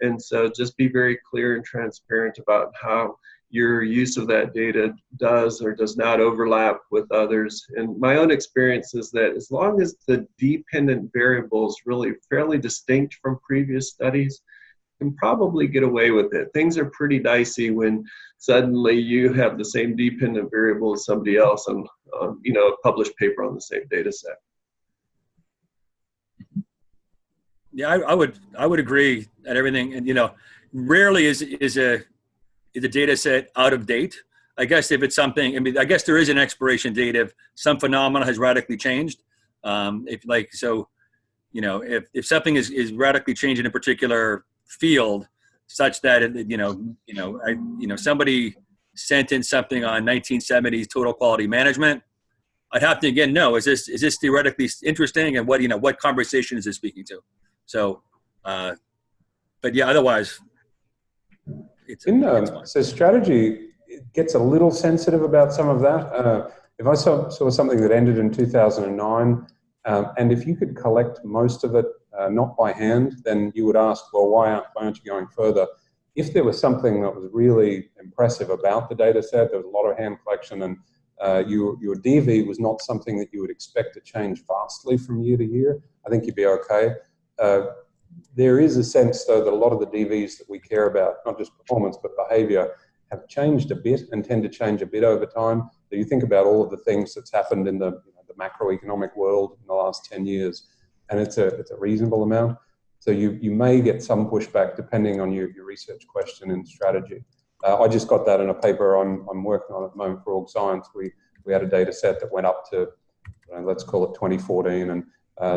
Speaker 4: And so just be very clear and transparent about how your use of that data does or does not overlap with others. And my own experience is that as long as the dependent variable is really fairly distinct from previous studies, you can probably get away with it. Things are pretty dicey when suddenly you have the same dependent variable as somebody else on a published paper on the same data set.
Speaker 3: Yeah, I would agree at everything. And rarely is a data set out of date. I guess if it's something, I guess there is an expiration date if some phenomena has radically changed. If something is radically changed in a particular field, such that somebody sent in something on 1970s total quality management, I'd have to again know, is this theoretically interesting, and what conversation is this speaking to? So, but yeah, otherwise, it's fine.
Speaker 2: So strategy gets a little sensitive about some of that. If I saw something that ended in 2009, and if you could collect most of it not by hand, then you would ask, well, why aren't you going further? If there was something that was really impressive about the data set, there was a lot of hand collection, and your DV was not something that you would expect to change vastly from year to year, I think you'd be okay. There is a sense, though, that a lot of the DVs that we care about, not just performance but behavior, have changed a bit and tend to change a bit over time. So you think about all of the things that's happened in the macroeconomic world in the last 10 years, and it's a reasonable amount. So you may get some pushback depending on your research question and strategy. I just got that in a paper I'm working on at the moment for Org Science. We had a data set that went up to, let's call it 2014, and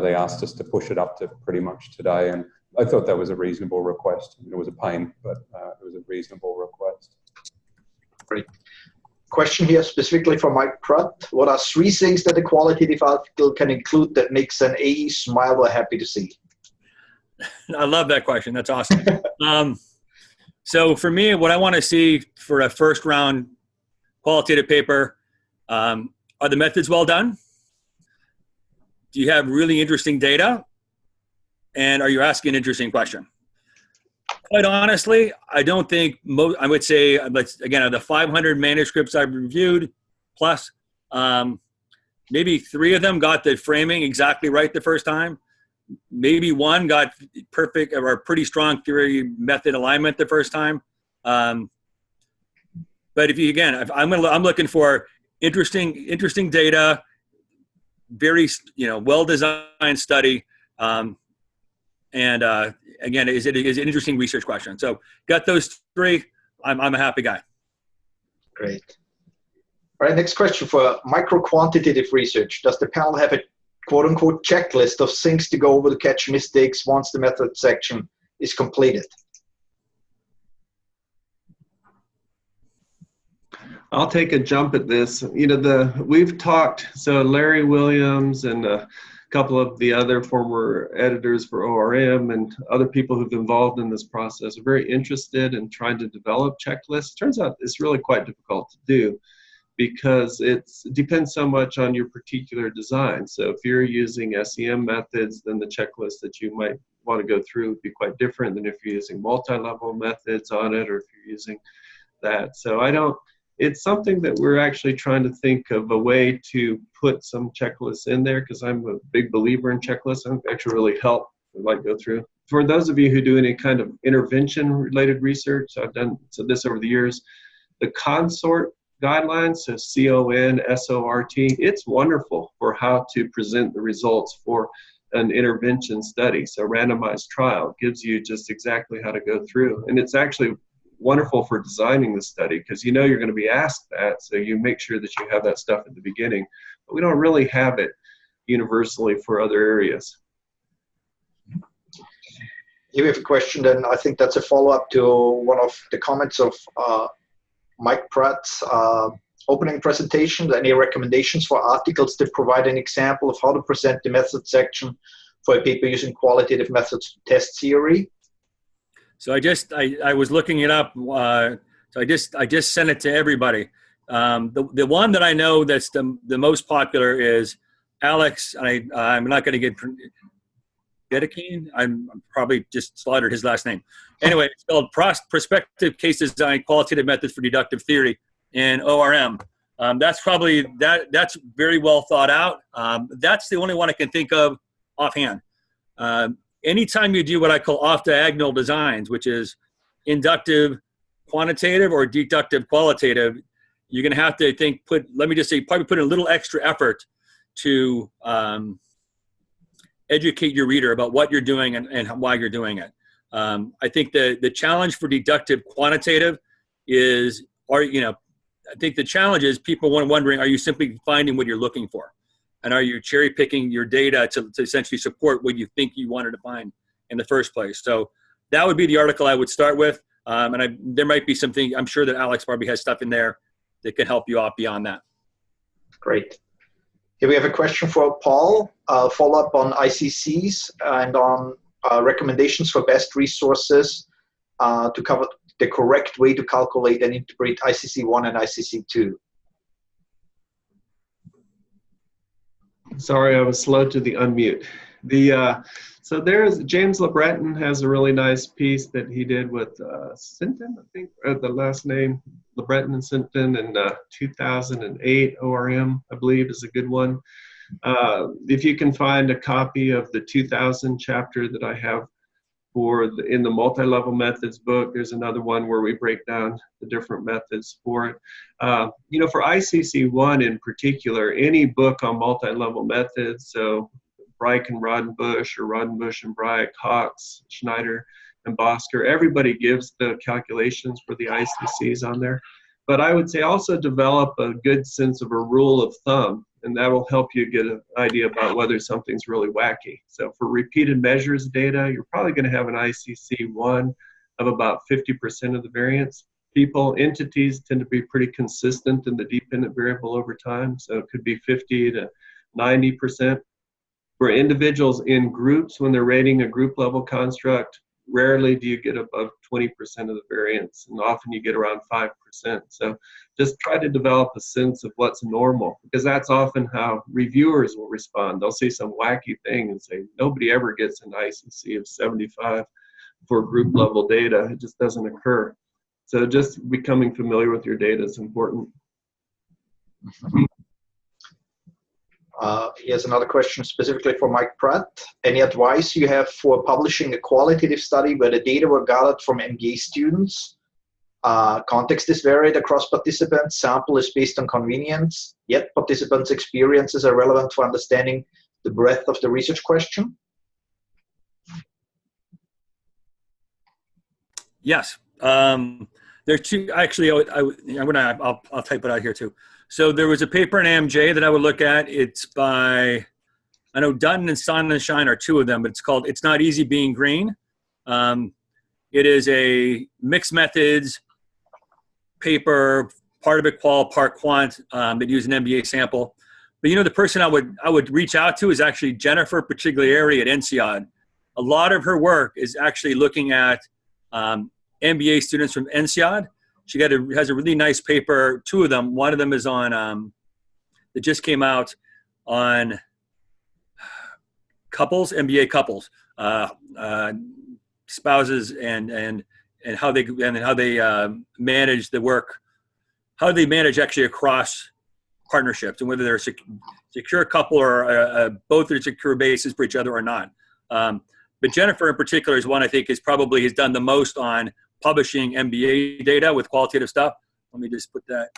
Speaker 2: they asked us to push it up to pretty much today. And I thought that was a reasonable request. I mean, it was a pain, but it was a reasonable request.
Speaker 1: Great. Question here specifically for Mike Pratt. What are 3 things that a qualitative article can include that makes an AE smile or happy to see?
Speaker 3: I love that question. That's awesome. So for me, what I want to see for a first round qualitative paper, are the methods well done? Do you have really interesting data? And are you asking an interesting question? Quite honestly, I don't think I would say, again, of the 500 manuscripts I've reviewed plus, maybe 3 of them got the framing exactly right the first time. Maybe 1 got perfect or pretty strong theory method alignment the first time. But if I'm looking for interesting data, very well-designed study, and again, is it an interesting research question? So got those 3. I'm a happy guy.
Speaker 1: Great. All right, next question for micro-quantitative research. Does the panel have a quote-unquote checklist of things to go over to catch mistakes once the method section is completed?
Speaker 4: I'll take a jump at this. We've talked, so Larry Williams and a couple of the other former editors for ORM and other people who've been involved in this process are very interested in trying to develop checklists. Turns out it's really quite difficult to do because it depends so much on your particular design. So if you're using SEM methods, then the checklist that you might want to go through would be quite different than if you're using multi-level methods on it or if you're using that. So it's something that we're actually trying to think of a way to put some checklists in there because I'm a big believer in checklists. I think they actually really help go through. For those of you who do any kind of intervention-related research, I've done this over the years, the CONSORT guidelines, so CONSORT, it's wonderful for how to present the results for an intervention study. So randomized trial gives you just exactly how to go through. And it's actually wonderful for designing the study because you're going to be asked that, so you make sure that you have that stuff at the beginning. But we don't really have it universally for other areas.
Speaker 1: Here we have a question, and I think that's a follow-up to one of the comments of Mike Pratt's opening presentation. Any recommendations for articles that provide an example of how to present the method section for a paper using qualitative methods to test theory?
Speaker 3: So I was looking it up. So I just sent it to everybody. The one that I know that's the most popular is Alex. I'm not going to get Dedekine. I'm probably just slaughtered his last name. Anyway, it's called Prospective Case Design Qualitative Methods for Deductive Theory in ORM. That's probably that's very well thought out. That's the only one I can think of offhand. Anytime you do what I call off-diagonal designs, which is inductive quantitative or deductive qualitative, you're going to have to probably put in a little extra effort to educate your reader about what you're doing and why you're doing it. I think the challenge for deductive quantitative is, I think the challenge is people wondering, are you simply finding what you're looking for? And are you cherry picking your data to essentially support what you think you wanted to find in the first place? So that would be the article I would start with. And there might be something, I'm sure that Alex probably has stuff in there that can help you out beyond that.
Speaker 1: Great. Here we have a question for Paul, follow up on ICCs and on recommendations for best resources to cover the correct way to calculate and interpret ICC1 and ICC2.
Speaker 4: Sorry, I was slow to the unmute. So there's James LeBreton has a really nice piece that he did with Sinton, I think, the last name, LeBreton and Sinton in 2008. ORM, I believe, is a good one. If you can find a copy of the 2000 chapter that I have in the multi-level methods book, there's another one where we break down the different methods for it. For ICC1 in particular, any book on multi-level methods, so Breich and Rodenbush, or Rodenbush and Breich, Cox, Schneider, and Bosker. Everybody gives the calculations for the ICCs on there. But I would say also develop a good sense of a rule of thumb, and that will help you get an idea about whether something's really wacky. So for repeated measures data, you're probably going to have an ICC1 of about 50% of the variance. People, entities tend to be pretty consistent in the dependent variable over time, so it could be 50 to 90%. For individuals in groups, when they're rating a group level construct, rarely do you get above 20% of the variance, and often you get around 5%. So just try to develop a sense of what's normal, because that's often how reviewers will respond. They'll see some wacky thing and say, nobody ever gets an ICC of 75 for group level data. It just doesn't occur. So just becoming familiar with your data is important.
Speaker 1: Here's another question specifically for Mike Pratt. Any advice you have for publishing a qualitative study where the data were gathered from MBA students? Context is varied across participants. Sample is based on convenience, yet participants' experiences are relevant for understanding the breadth of the research question.
Speaker 3: Yes. There's two, actually, I'll type it out here too. So there was a paper in AMJ that I would look at. It's by, I know Dutton and Sonnenschein are two of them, but it's called It's Not Easy Being Green. It is a mixed methods paper, part of it qual, part quant, that use an MBA sample. But the person I would reach out to is actually Jennifer Partiglieri at INSEAD. A lot of her work is actually looking at MBA students from INSEAD. She has a really nice paper, two of them. One of them is on, that just came out on couples, MBA couples, spouses and how they manage the work, how they manage actually across partnerships, and whether they're a secure couple or both are secure bases for each other or not. But Jennifer in particular is one I think has done the most on publishing MBA data with qualitative stuff. Let me just put that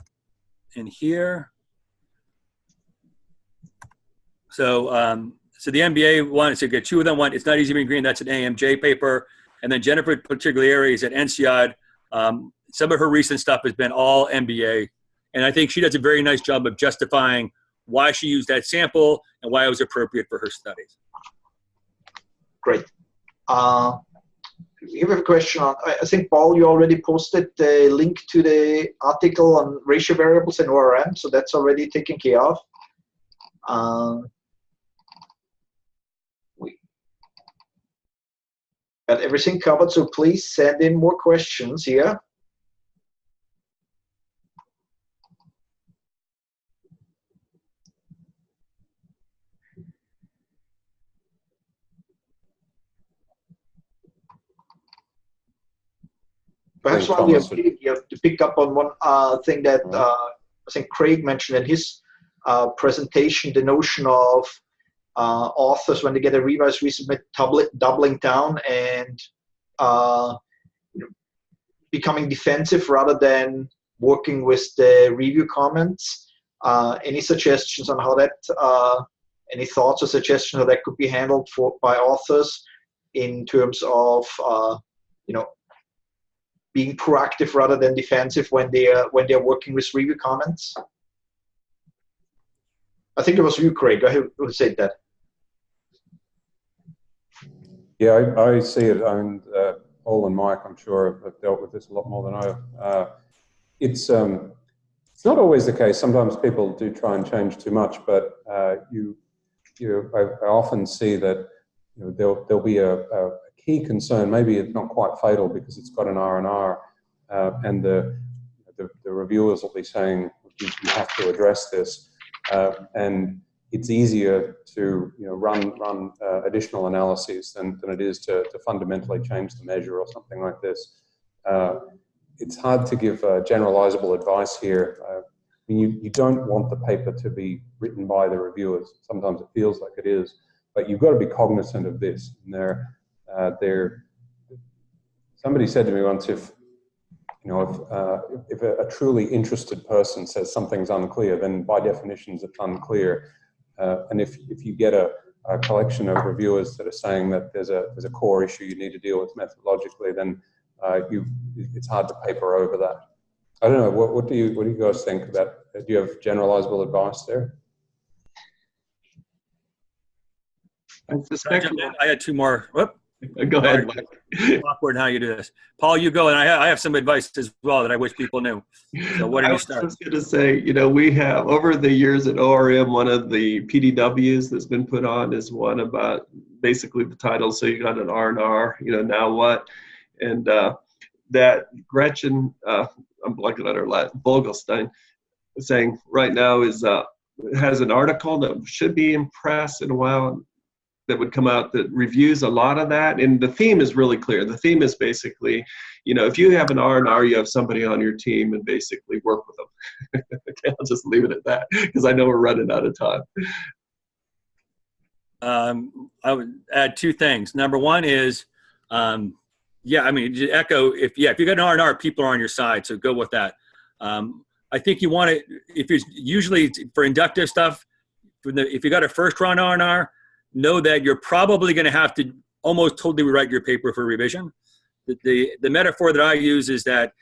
Speaker 3: in here. So, so the MBA one, so you get two of them. One, It's Not Easy Being Green. That's an AMJ paper. And then Jennifer Partiglieri is at INSEAD. Some of her recent stuff has been all MBA. And I think she does a very nice job of justifying why she used that sample and why it was appropriate for her studies.
Speaker 1: Great. We have a question on, I think, Paul, you already posted the link to the article on ratio variables and ORM, so that's already taken care of. We got everything covered, so please send in more questions here. Perhaps while we are waiting, you have to pick up on one thing that I think Craig mentioned in his presentation, the notion of authors, when they get a revise, resubmit, doubling down and becoming defensive rather than working with the review comments. Any suggestions on how that, any thoughts or suggestions how that could be handled by authors in terms of, being proactive rather than defensive when they're working with review comments? I think it was you, Craig, who said that.
Speaker 2: Yeah, I see it, and Paul and Mike, I'm sure, have dealt with this a lot more than I have. It's not always the case. Sometimes people do try and change too much, but I often see that there'll be a key concern. Maybe it's not quite fatal because it's got an R&R, and the reviewers will be saying you have to address this, and it's easier to run additional analyses than it is to fundamentally change the measure or something like this. It's hard to give generalizable advice here. You don't want the paper to be written by the reviewers. Sometimes it feels like it is, but you've got to be cognizant of this. And somebody said to me once, if a truly interested person says something's unclear, then by definition it's unclear. And if you get a a collection of reviewers that are saying that there's a core issue you need to deal with methodologically, then it's hard to paper over that. I don't know. What do you guys think about? Do you have generalizable advice there?
Speaker 4: I suspect
Speaker 3: I had two more. Whoop.
Speaker 4: Go ahead, Mike.
Speaker 3: Awkward how you do this. Paul, you go, and I have some advice as well that I wish people knew. So what did you start?
Speaker 4: I was going to say, we have, over the years at ORM, one of the PDWs that's been put on is one about basically the title, so you got an R&R, now what? And that Gretchen, I'm blanking on her last, Vogelstein, saying right now has an article that should be in press in a while, that would come out that reviews a lot of that, and the theme is really clear. The theme is basically, if you have an R&R, you have somebody on your team, and basically work with them. Okay, I'll just leave it at that because I know we're running out of time.
Speaker 3: I would add two things. Number one is, just echo if you got an R&R, people are on your side, so go with that. I think you want to, if you're usually for inductive stuff, if you got a first run R&R, know that you're probably going to have to almost totally rewrite your paper for revision. The metaphor that I use is that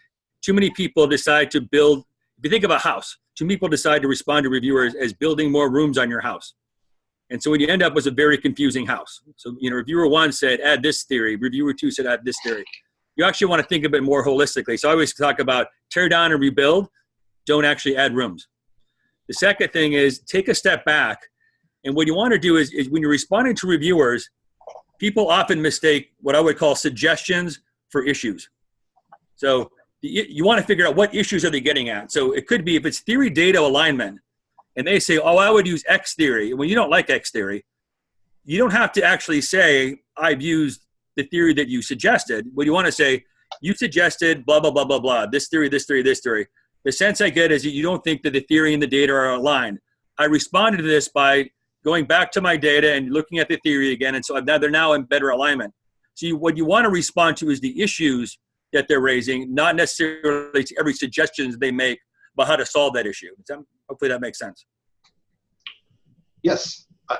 Speaker 3: too many people decide to build, if you think of a house, too many people decide to respond to reviewers as building more rooms on your house. And so what you end up with a very confusing house. So, reviewer one said, add this theory. Reviewer two said, add this theory. You actually want to think of it more holistically. So I always talk about tear down and rebuild. Don't actually add rooms. The second thing is take a step back. And what you want to do is when you're responding to reviewers, people often mistake what I would call suggestions for issues. So you want to figure out what issues are they getting at. So it could be if it's theory data alignment, and they say, oh, I would use X theory. When you don't like X theory, you don't have to actually say, I've used the theory that you suggested. What you want to say, you suggested blah, blah, blah, blah, blah, this theory, this theory, this theory. The sense I get is that you don't think that the theory and the data are aligned. I responded to this by going back to my data and looking at the theory again, and so they're now in better alignment. So what you want to respond to is the issues that they're raising, not necessarily to every suggestion they make about how to solve that issue. Hopefully that makes sense.
Speaker 1: Yes. All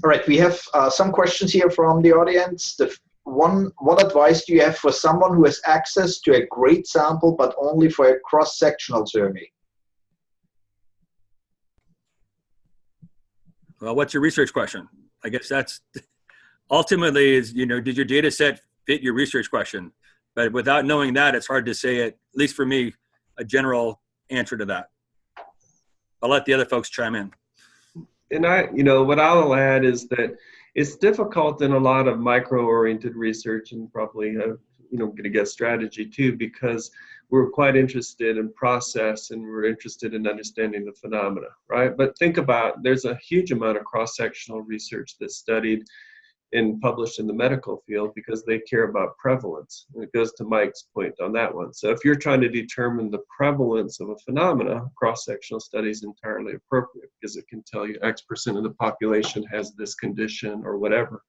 Speaker 1: right, we have some questions here from the audience. What advice do you have for someone who has access to a great sample but only for a cross-sectional survey?
Speaker 3: Well, what's your research question? I guess that's ultimately is, did your data set fit your research question? But without knowing that, it's hard to say it, at least for me, a general answer to that. I'll let the other folks chime in.
Speaker 4: And what I'll add is that it's difficult in a lot of micro-oriented research, and probably, going to get strategy too, because we're quite interested in process and we're interested in understanding the phenomena, right? But think about, there's a huge amount of cross-sectional research that's studied and published in the medical field because they care about prevalence. And it goes to Mike's point on that one. So if you're trying to determine the prevalence of a phenomena, cross-sectional study is entirely appropriate because it can tell you X% of the population has this condition or whatever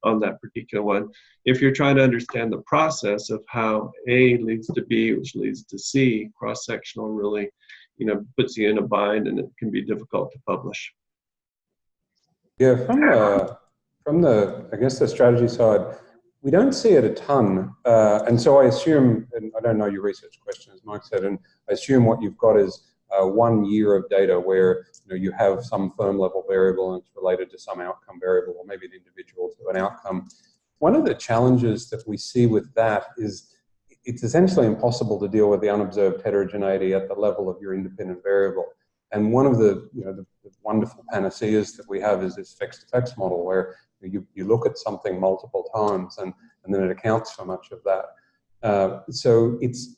Speaker 4: on that particular one. If you're trying to understand the process of how A leads to B, which leads to C, cross-sectional really, puts you in a bind, and it can be difficult to publish.
Speaker 2: Yeah, from the I guess the strategy side, we don't see it a ton, and so I assume, and I don't know your research question, as Mike said, and I assume what you've got is 1 year of data where you have some firm level variable and it's related to some outcome variable, or maybe an individual to an outcome. One of the challenges that we see with that is it's essentially impossible to deal with the unobserved heterogeneity at the level of your independent variable. And one of the the wonderful panaceas that we have is this fixed effects model where you look at something multiple times and then it accounts for much of that. So it's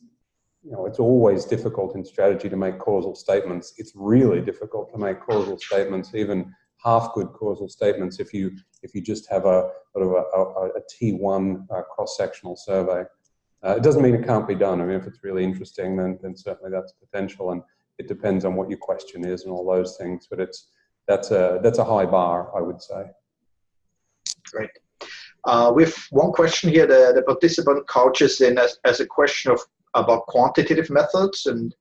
Speaker 2: always difficult in strategy to make causal statements. It's really difficult to make causal statements, even half good causal statements, if you just have a sort of a T1 cross-sectional survey. It doesn't mean it can't be done. I mean, if it's really interesting, then certainly that's potential, and it depends on what your question is and all those things. But that's a high bar, I would say.
Speaker 1: Great. We have one question here. The participant couches in as a question about quantitative methods, and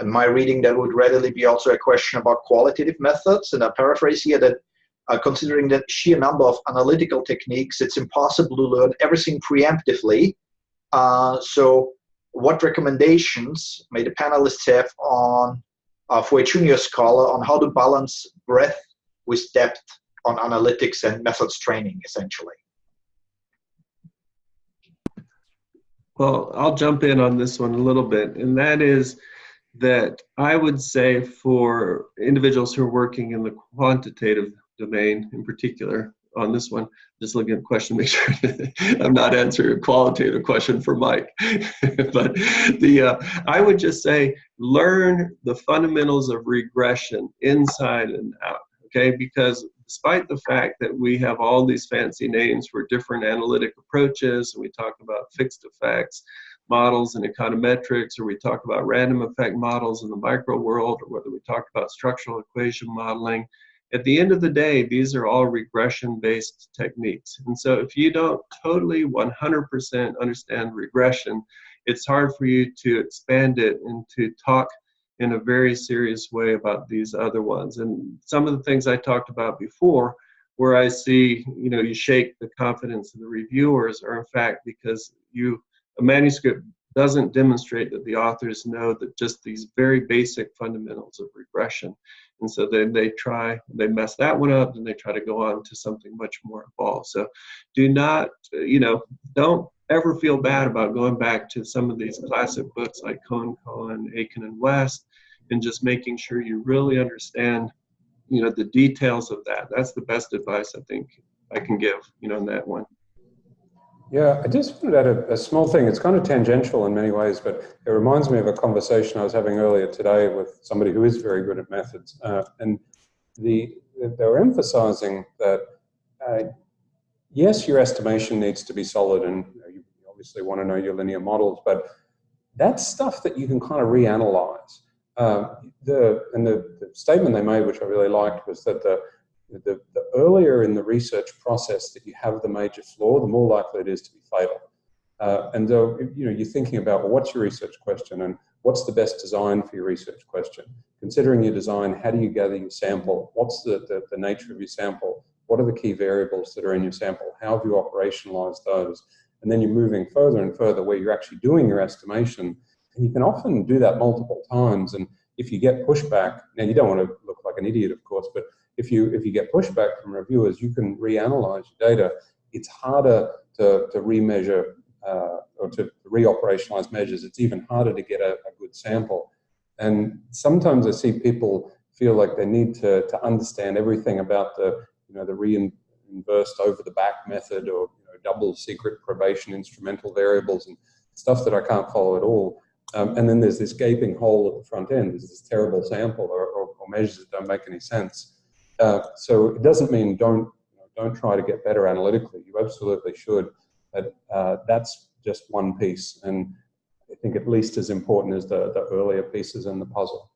Speaker 1: in my reading, that would readily be also a question about qualitative methods. And I paraphrase here that considering the sheer number of analytical techniques, it's impossible to learn everything preemptively. So what recommendations may the panelists have on for a junior scholar on how to balance breadth with depth on analytics and methods training, essentially?
Speaker 4: Well, I'll jump in on this one a little bit, and that is that I would say for individuals who are working in the quantitative domain in particular, on this one, just looking at the question, make sure I'm not answering a qualitative question for Mike. But I would just say learn the fundamentals of regression inside and out, okay? Because despite the fact that we have all these fancy names for different analytic approaches, and we talk about fixed effects models and econometrics, or we talk about random effect models in the micro world, or whether we talk about structural equation modeling, at the end of the day, these are all regression-based techniques. And so if you don't totally 100% understand regression, it's hard for you to expand it and to talk in a very serious way about these other ones. And some of the things I talked about before, where I see, you shake the confidence of the reviewers, are in fact because a manuscript doesn't demonstrate that the authors know that just these very basic fundamentals of regression. And so then they mess that one up, and they try to go on to something much more involved. So do not, don't ever feel bad about going back to some of these classic books like Cohen, Aiken, and West, and just making sure you really understand, the details of that. That's the best advice I think I can give, in that one.
Speaker 2: Yeah, I just wanted to add a small thing. It's kind of tangential in many ways, but it reminds me of a conversation I was having earlier today with somebody who is very good at methods. And they were emphasizing that, yes, your estimation needs to be solid, and you obviously want to know your linear models, but that's stuff that you can kind of reanalyze. The statement they made, which I really liked, was that the earlier in the research process that you have the major flaw, the more likely it is to be fatal. And so, you're thinking about, well, what's your research question, and what's the best design for your research question? Considering your design, how do you gather your sample? What's the nature of your sample? What are the key variables that are in your sample? How have you operationalized those? And then you're moving further and further where you're actually doing your estimation. And you can often do that multiple times. And if you get pushback, now you don't want to look like an idiot, of course, but if you get pushback from reviewers, you can reanalyze your data. It's harder to remeasure or to reoperationalize measures. It's even harder to get a good sample. And sometimes I see people feel like they need to understand everything about the reinversed over the back method, or double secret probation instrumental variables and stuff that I can't follow at all. And then there's this gaping hole at the front end. There's this terrible sample or measures that don't make any sense. So it doesn't mean don't try to get better analytically. You absolutely should. But that's just one piece, and I think at least as important as the earlier pieces in the puzzle.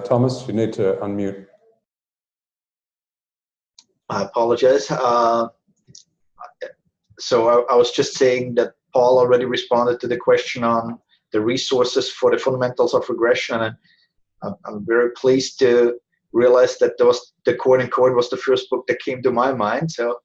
Speaker 2: Thomas, you need to unmute.
Speaker 1: I apologize. So I was just saying that Paul already responded to the question on the resources for the fundamentals of regression, and I'm very pleased to realize that the Cohen and Cohen was the first book that came to my mind. So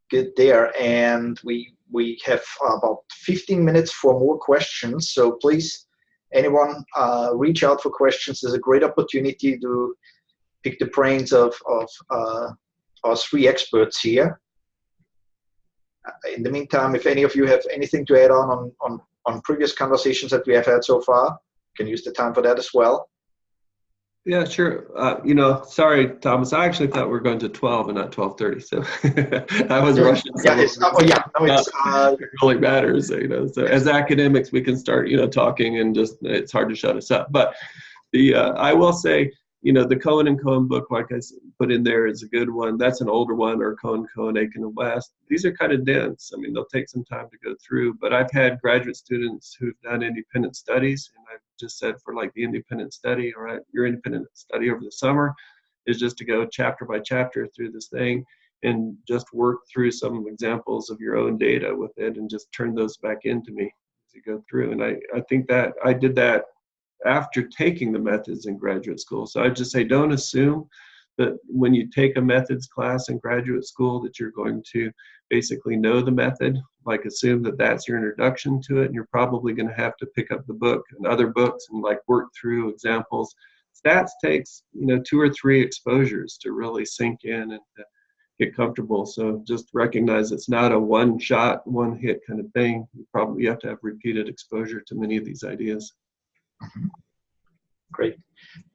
Speaker 1: good there. And we have about 15 minutes for more questions. So please, anyone, reach out for questions. There's a great opportunity to pick the brains of our three experts here. In the meantime, if any of you have anything to add on previous conversations that we have had so far, you can use the time for that as well.
Speaker 4: Yeah, sure. Sorry, Thomas. I actually thought we were going to 12 and not 12:30, so I was rushing.
Speaker 1: Yeah,
Speaker 4: it really matters. So as academics, we can start, talking, and just it's hard to shut us up. But I will say, the Cohen and Cohen book, like I put in there, is a good one. That's an older one, or Cohen, Aiken, and West. These are kind of dense. I mean, they'll take some time to go through, but I've had graduate students who've done independent studies, and I've just said for like the independent study, all right, your independent study over the summer is just to go chapter by chapter through this thing and just work through some examples of your own data with it and just turn those back into me as you go through. And I think that I did that after taking the methods in graduate school. So I just say, don't assume that when you take a methods class in graduate school that you're going to basically know the method. Like assume that that's your introduction to it, and you're probably going to have to pick up the book and other books and like work through examples. Stats takes 2 or 3 exposures to really sink in and to get comfortable. So just recognize it's not a one shot, one hit kind of thing. You have to have repeated exposure to many of these ideas.
Speaker 1: Great.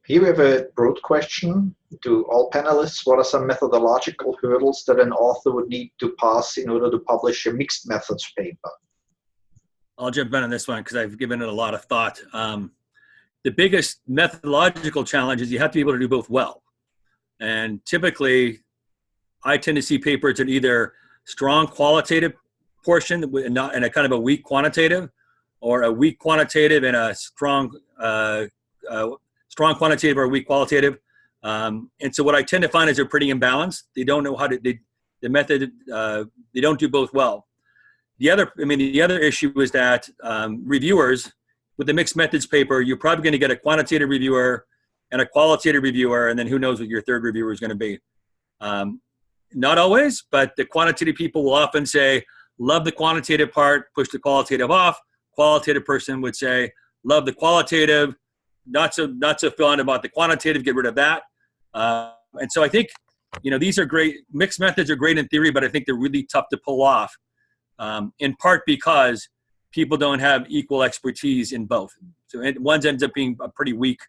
Speaker 1: Here we have a broad question to all panelists. What are some methodological hurdles that an author would need to pass in order to publish a mixed methods paper?
Speaker 3: I'll jump in on this one because I've given it a lot of thought. The biggest methodological challenge is you have to be able to do both well. And typically, I tend to see papers that either strong qualitative portion and a kind of a weak quantitative, or a weak quantitative and a strong quantitative or weak qualitative. And so what I tend to find is they're pretty imbalanced. They don't know how to, the method, they don't do both well. The other issue is that reviewers, with the mixed methods paper, you're probably going to get a quantitative reviewer and a qualitative reviewer, and then who knows what your third reviewer is going to be. Not always, but the quantitative people will often say, love the quantitative part, push the qualitative off. Qualitative person would say, love the qualitative, not so fond about the quantitative, get rid of that. And so I think, these are great. Mixed methods are great in theory, but I think they're really tough to pull off, in part because people don't have equal expertise in both. So one ends up being a pretty weak,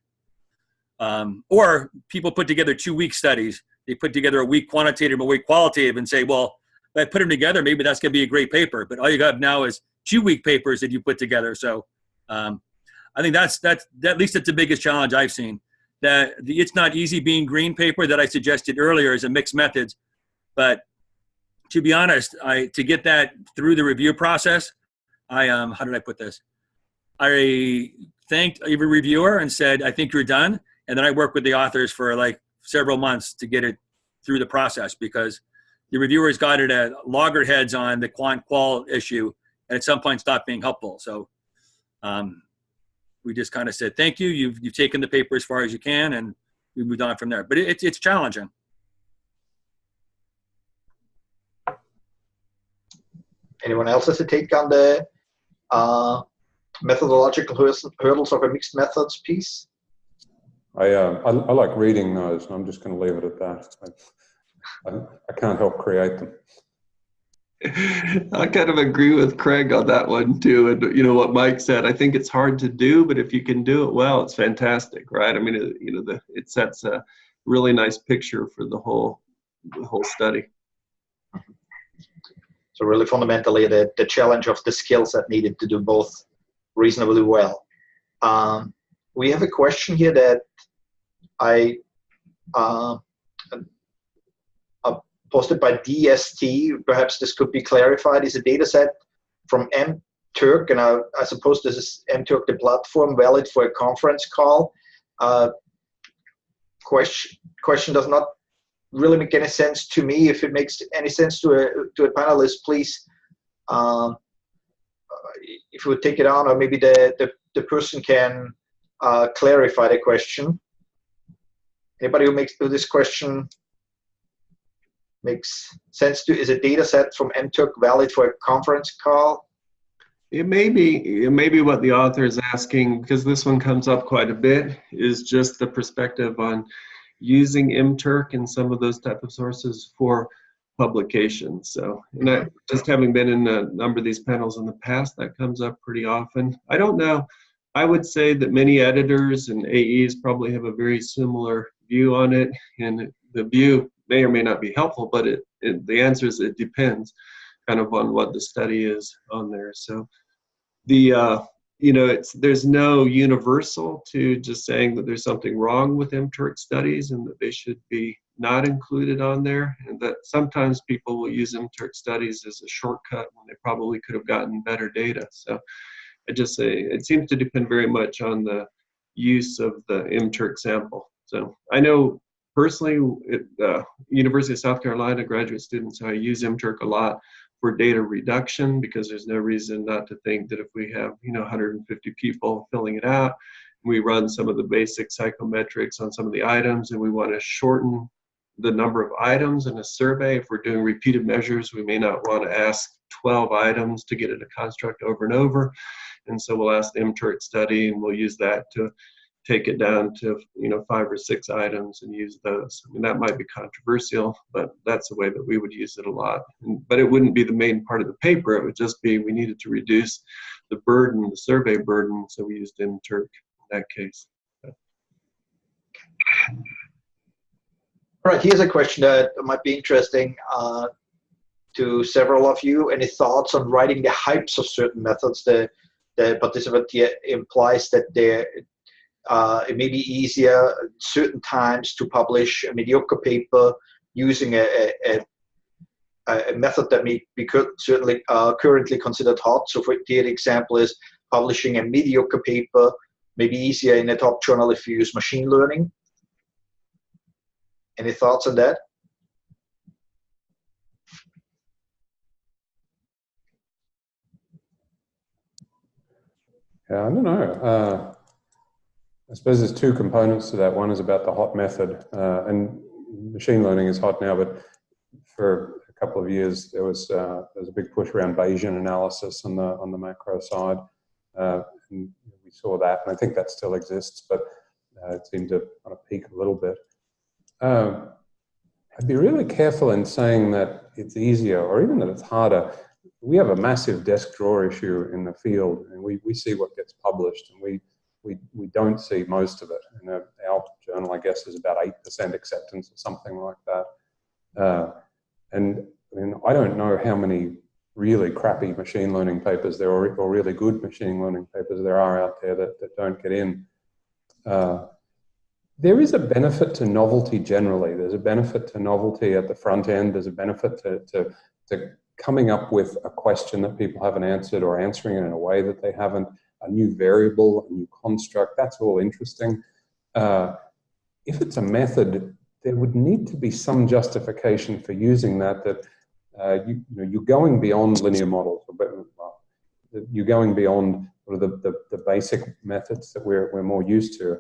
Speaker 3: or people put together 2 weak studies. They put together a weak quantitative, a weak qualitative, and say, well, if I put them together, maybe that's going to be a great paper. But all you got now is 2 weak papers that you put together. So I think that's at least it's the biggest challenge I've seen. That it's not easy being green paper that I suggested earlier as a mixed methods. But to be honest, to get that through the review process, how did I put this? I thanked every reviewer and said, I think you're done. And then I worked with the authors for like several months to get it through the process, because the reviewers got it at loggerheads on the qual issue, and at some point stopped being helpful. So we just kind of said, thank you. You've taken the paper as far as you can, and we moved on from there. But it's challenging.
Speaker 1: Anyone else has a take on the methodological hurdles of a mixed methods piece?
Speaker 2: I like reading those, and I'm just going to leave it at that. I can't help create them.
Speaker 4: I kind of agree with Craig on that one too. And what Mike said, I think it's hard to do, but if you can do it well, it's fantastic, right? I mean, it sets a really nice picture for the whole study.
Speaker 1: So really fundamentally the challenge of the skill set needed to do both reasonably well. We have a question here that I posted by DST. Perhaps this could be clarified. Is a data set from MTurk, and I suppose this is MTurk, the platform, valid for a conference call? Question does not really make any sense to me. If it makes any sense to a panelist, please, if you would take it on, or maybe the person can clarify the question. Anybody who makes this question makes sense to? Is a data set from MTurk valid for a conference call?
Speaker 4: It may be what the author is asking, because this one comes up quite a bit, is just the perspective on using MTurk and some of those type of sources for publications. So, and just having been in a number of these panels in the past, that comes up pretty often. I don't know. I would say that many editors and AEs probably have a very similar view on it, and the view may or may not be helpful, but the answer is it depends kind of on what the study is on there. So there's no universal to just saying that there's something wrong with MTurk studies and that they should be not included on there, and that sometimes people will use MTurk studies as a shortcut when they probably could have gotten better data. So I just say it seems to depend very much on the use of the MTurk sample. So I know personally at University of South Carolina, graduate students, I use MTurk a lot for data reduction, because there's no reason not to think that if we have 150 people filling it out, we run some of the basic psychometrics on some of the items, and we want to shorten the number of items in a survey. If we're doing repeated measures, we may not want to ask 12 items to get it a construct over and over. And so we'll ask the MTurk study, and we'll use that to take it down to 5 or 6 items and use those. I mean, that might be controversial, but that's the way that we would use it a lot. But it wouldn't be the main part of the paper. It would just be we needed to reduce the burden, the survey burden, so we used MTurk in that case.
Speaker 1: All right, here's a question that might be interesting to several of you. Any thoughts on writing the hypes of certain methods? The participant here implies that it may be easier at certain times to publish a mediocre paper using a method that may be certainly currently considered hot. So for the example is publishing a mediocre paper may be easier in a top journal if you use machine learning. Any thoughts on that?
Speaker 2: Yeah, I don't know. I suppose there's 2 components to that. One is about the hot method, and machine learning is hot now, but for a couple of years there was a big push around Bayesian analysis on the macro side, and we saw that, and I think that still exists, but it seemed to kind of peak a little bit. I'd be really careful in saying that it's easier or even that it's harder. We have a massive desk drawer issue in the field, and we see what gets published, and we don't see most of it. And our journal, I guess, is about 8% acceptance or something like that. And I mean, I don't know how many really crappy machine learning papers there are, or really good machine learning papers there are out there that don't get in. There is a benefit to novelty generally. There's a benefit to novelty at the front end. There's a benefit to coming up with a question that people haven't answered, or answering it in a way that they haven't, a new variable, a new construct. That's all interesting. If it's a method, there would need to be some justification for using that you're going beyond linear models. You're going beyond sort of the basic methods that we're more used to.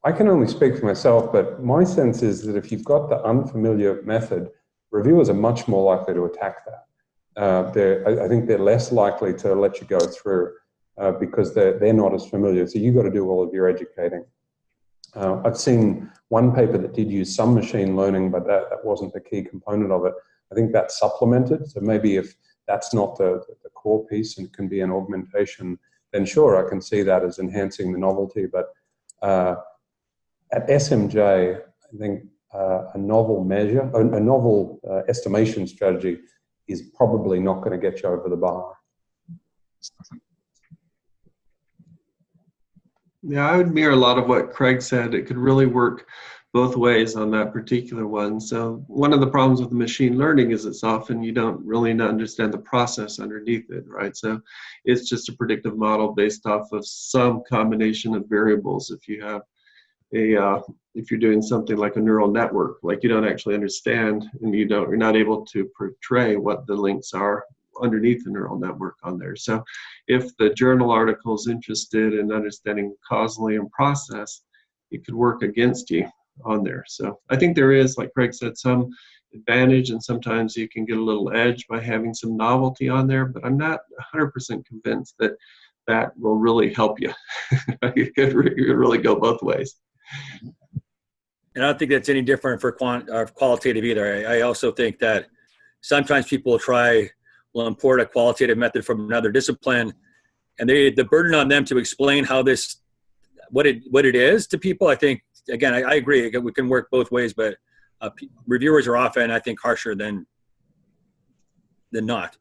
Speaker 2: I can only speak for myself, but my sense is that if you've got the unfamiliar method, reviewers are much more likely to attack that. I think they're less likely to let you go through because they're not as familiar. So you've got to do all of your educating. I've seen one paper that did use some machine learning, but that wasn't the key component of it. I think that's supplemented. So maybe if that's not the core piece and can be an augmentation, then sure, I can see that as enhancing the novelty. But at SMJ, I think a novel measure, a novel estimation strategy is probably not going to get you over the bar.
Speaker 4: Yeah, I would mirror a lot of what Craig said. It could really work both ways on that particular one. So one of the problems with machine learning is it's often you don't really understand the process underneath it, right? So it's just a predictive model based off of some combination of variables. If you have if you're doing something like a neural network, like you don't actually understand, and you're not able to portray what the links are underneath the neural network on there. So if the journal article is interested in understanding causally and process, it could work against you on there. So I think there is, like Craig said, some advantage, and sometimes you can get a little edge by having some novelty on there, but I'm not 100% convinced that that will really help you. It could really go both ways.
Speaker 3: And I don't think that's any different for qualitative either. I also think that sometimes people will import a qualitative method from another discipline, and the burden on them to explain what it is to people. I think, again, I agree. We can work both ways, but reviewers are often, I think, harsher than not.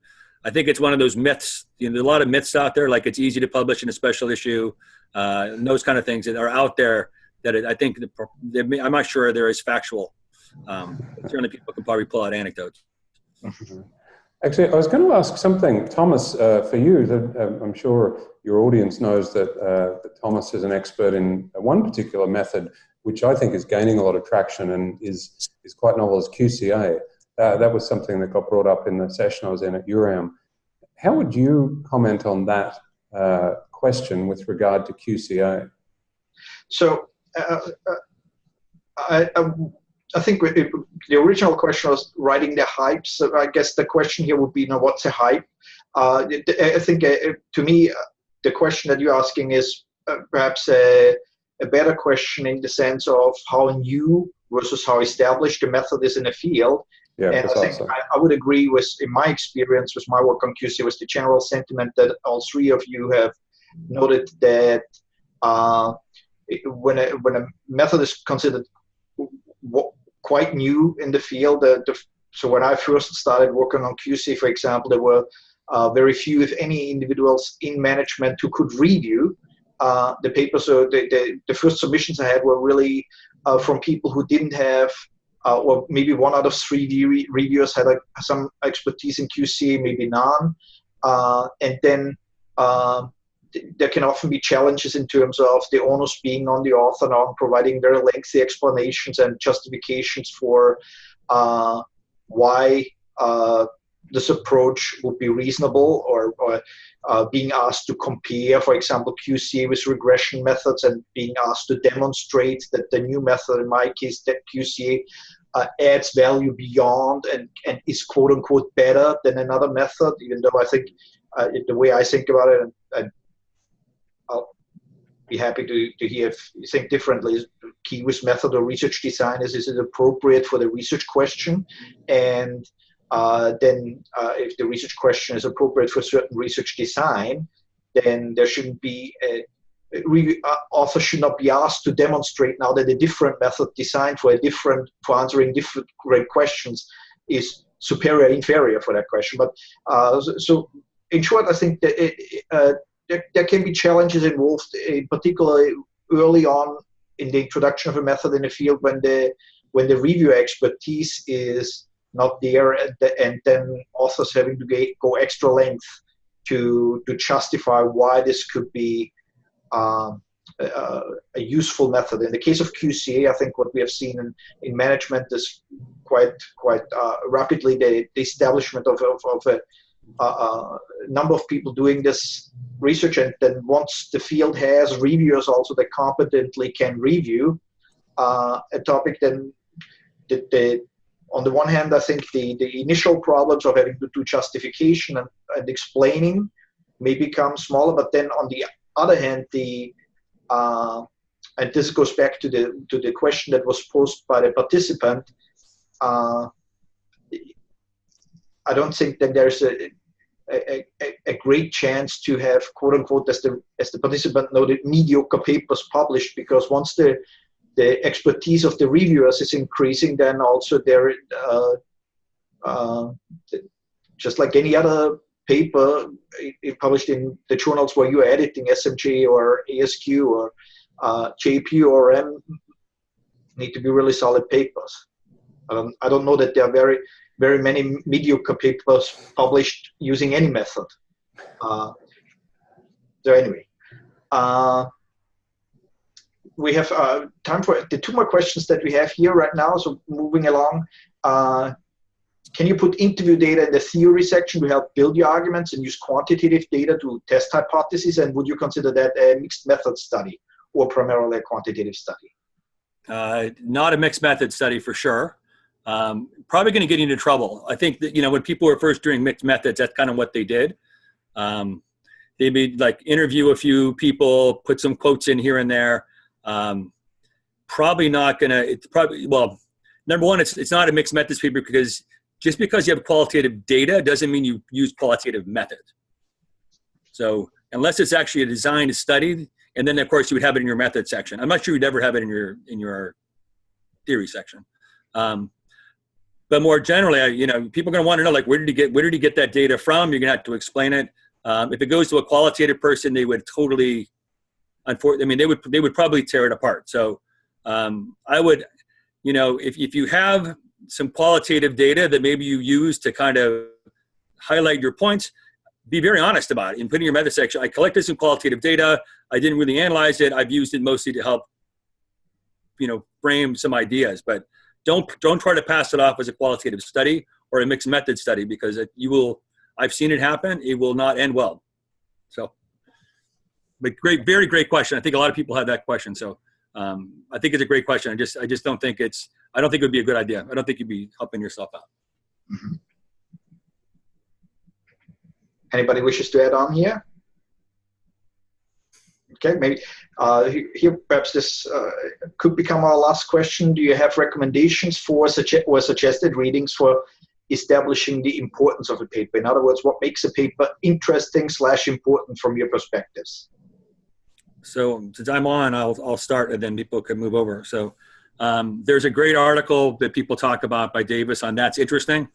Speaker 3: I think it's one of those myths. There's a lot of myths out there, like it's easy to publish in a special issue, and those kind of things that are out there that I think I'm not sure they're as factual. Certainly people can probably pull out anecdotes.
Speaker 2: Actually, I was going to ask something, Thomas, for you. That I'm sure your audience knows that Thomas is an expert in one particular method, which I think is gaining a lot of traction and is quite novel, as QCA. That was something that got brought up in the session I was in at URAM. How would you comment on that question with regard to QCA?
Speaker 1: So I think the original question was writing the hype. So I guess the question here would be, what's a hype? I think to me, the question that you're asking is perhaps a better question in the sense of how new versus how established the method is in the field.
Speaker 2: Yeah,
Speaker 1: and I think I would agree with, in my experience with my work on QC, was the general sentiment that all three of you have noted that when a method is considered quite new in the field, so when I first started working on QC, for example, there were very few, if any, individuals in management who could review the paper. So the first submissions I had were really from people who didn't have, or maybe 1 out of 3 reviewers had some expertise in QC, maybe none. And then there can often be challenges in terms of the onus being on the author now, providing very lengthy explanations and justifications for why this approach would be reasonable, or being asked to compare, for example, QCA with regression methods, and being asked to demonstrate that the new method, in my case, that QCA adds value beyond and is quote unquote better than another method, even though I think the way I think about it, and I'll be happy to hear if you think differently, key with method or research design is it appropriate for the research question? And then if the research question is appropriate for certain research design, then there shouldn't be author should not be asked to demonstrate now that a different method designed for answering different great questions is superior, inferior for that question. But so in short, I think that there can be challenges involved, particularly early on in the introduction of a method in the field, when the review expertise is not there, and then authors having to go extra length to justify why this could be a useful method. In the case of QCA, I think what we have seen in management is quite rapidly the establishment of a number of people doing this research, and then once the field has reviewers also that competently can review a topic, then on the one hand, I think the initial problems of having to do justification and explaining may become smaller, but then on the other hand, and this goes back to the question that was posed by the participant, I don't think that there's a great chance to have, quote unquote, as the participant noted, mediocre papers published, because once the expertise of the reviewers is increasing, then also there, just like any other paper published in the journals where you're editing, SMJ or ASQ or JP or M, need to be really solid papers. I don't know that there are very, very many mediocre papers published using any method. So anyway, we have time for the 2 more questions that we have here right now. So moving along, can you put interview data in the theory section to help build your arguments and use quantitative data to test hypotheses? And would you consider that a mixed method study or primarily a quantitative study?
Speaker 3: Not a mixed method study for sure. Probably going to get into trouble. I think that, when people were first doing mixed methods, that's kind of what they did. They made like interview a few people, put some quotes in here and there. Probably not going to, it's probably, well, number one, it's not a mixed methods paper, because just because you have qualitative data doesn't mean you use qualitative methods. So unless it's actually a designed study, and then of course you would have it in your method section. I'm not sure you'd ever have it in your theory section. But more generally, people are going to want to know, like, where did he get that data from? You're going to have to explain it. If it goes to a qualitative person, they would totally, they would probably tear it apart. So I would, if you have some qualitative data that maybe you use to kind of highlight your points, be very honest about it and put in your method section. I collected some qualitative data. I didn't really analyze it. I've used it mostly to help, frame some ideas, but don't try to pass it off as a qualitative study or a mixed method study, because I've seen it happen. It will not end well. So, but very great question. I think a lot of people have that question. So I think it's a great question. I just don't think I don't think it would be a good idea. I don't think you'd be helping yourself out.
Speaker 1: Mm-hmm. Anybody wishes to add on here? Okay, maybe here perhaps this could become our last question. Do you have recommendations for suggested readings for establishing the importance of a paper? In other words, what makes a paper interesting / important from your perspectives?
Speaker 3: So since I'm on, I'll start and then people can move over. So there's a great article that people talk about by Davis on That's Interesting,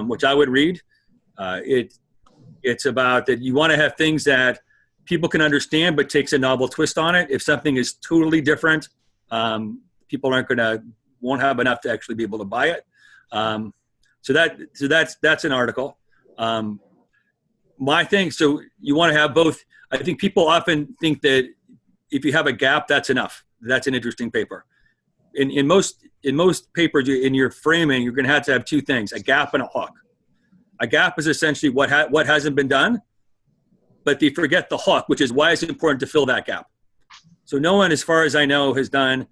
Speaker 3: which I would read. It's about that you want to have things that people can understand, but takes a novel twist on it. If something is totally different, people won't have enough to actually be able to buy it. So that's an article. My thing, so you want to have both. I think people often think that if you have a gap, that's enough. That's an interesting paper. In most papers, in your framing, you're going to have two things: a gap and a hook. A gap is essentially what hasn't been done, but they forget the hook, which is why it's important to fill that gap. So no one, as far as I know, has done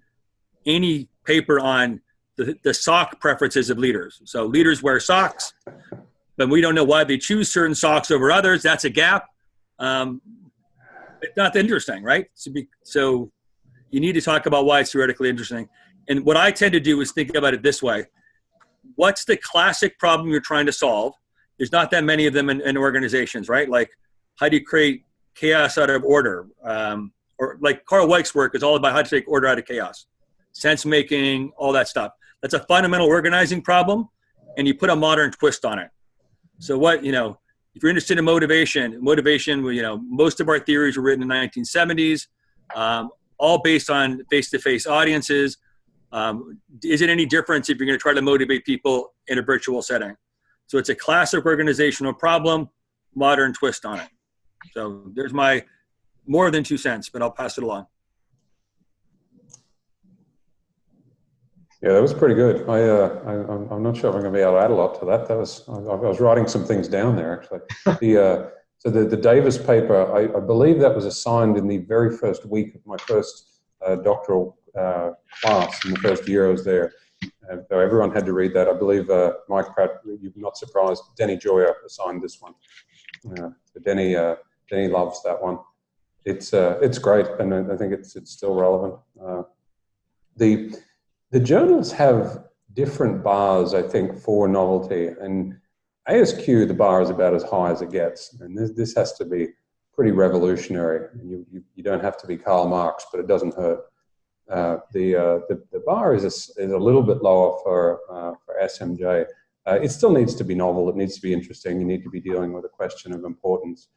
Speaker 3: any paper on the sock preferences of leaders. So leaders wear socks, but we don't know why they choose certain socks over others. That's a gap. It's not interesting, right? So you need to talk about why it's theoretically interesting. And what I tend to do is think about it this way. What's the classic problem you're trying to solve? There's not that many of them in organizations, right? Like, how do you create chaos out of order? Or like Carl Weick's work is all about how to take order out of chaos, sense making, all that stuff. That's a fundamental organizing problem, and you put a modern twist on it. So if you're interested in motivation, most of our theories were written in the 1970s, all based on face-to-face audiences. Is it any difference if you're going to try to motivate people in a virtual setting? So it's a classic organizational problem, modern twist on it. So there's my more than 2 cents, but I'll pass it along.
Speaker 2: Yeah, that was pretty good. I'm not sure if I'm going to be able to add a lot to that. I was writing some things down there, actually. So the Davis paper, I believe that was assigned in the very first week of my first doctoral class in the first year I was there. So everyone had to read that. I believe Mike Pratt, you're not surprised, Denny Joyer assigned this one. So Denny loves that one. It's great, and I think it's still relevant. The journals have different bars, I think, for novelty, and ASQ, the bar is about as high as it gets, and this has to be pretty revolutionary. You don't have to be Karl Marx, but it doesn't hurt. The bar is a little bit lower for SMJ. It still needs to be novel. It needs to be interesting. You need to be dealing with a question of importance.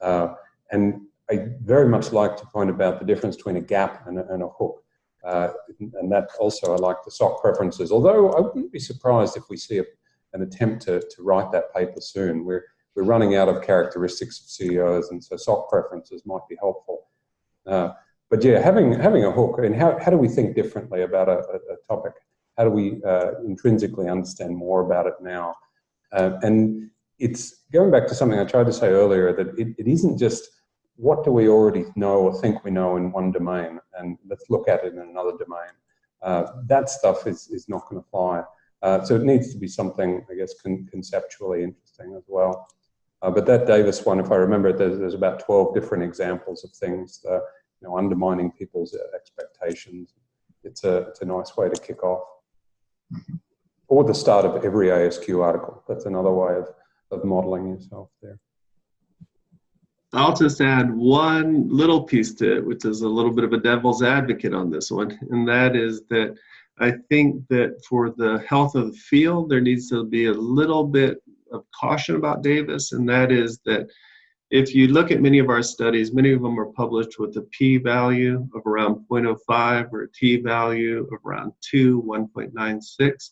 Speaker 2: And I very much like to point about the difference between a gap and a hook. And that also, I like the SOC preferences. Although I wouldn't be surprised if we see an attempt to write that paper soon. We're running out of characteristics of CEOs, and so SOC preferences might be helpful. But yeah, having a hook, and how do we think differently about a topic? How do we intrinsically understand more about it now? And it's going back to something I tried to say earlier, that it isn't just what do we already know or think we know in one domain, and let's look at it in another domain. That stuff is not going to fly. So it needs to be something, I guess, conceptually interesting as well. But that Davis one, if I remember, there's about 12 different examples of things undermining people's expectations. It's a nice way to kick off. Or the start of every ASQ article. That's another way of modeling yourself there.
Speaker 4: I'll just add one little piece to it, which is a little bit of a devil's advocate on this one, and that is that I think that for the health of the field, there needs to be a little bit of caution about Davis, and that is that if you look at many of our studies, many of them are published with a p-value of around 0.05 or a t-value of around 1.96.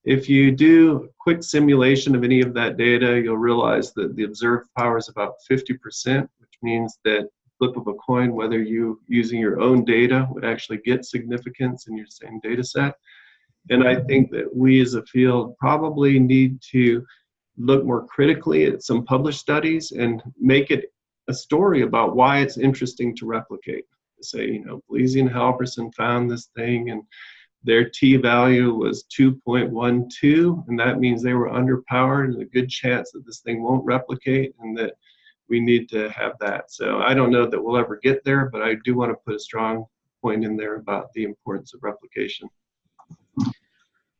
Speaker 4: If you do a quick simulation of any of that data, you'll realize that the observed power is about 50%, which means that flip of a coin, whether you using your own data would actually get significance in your same data set. And I think that we as a field probably need to look more critically at some published studies and make it a story about why it's interesting to replicate. Say, you know, Bleasy and Halverson found this thing and their t-value was 2.12, and that means they were underpowered and a good chance that this thing won't replicate and that we need to have that. So I don't know that we'll ever get there, but I do want to put a strong point in there about the importance of replication.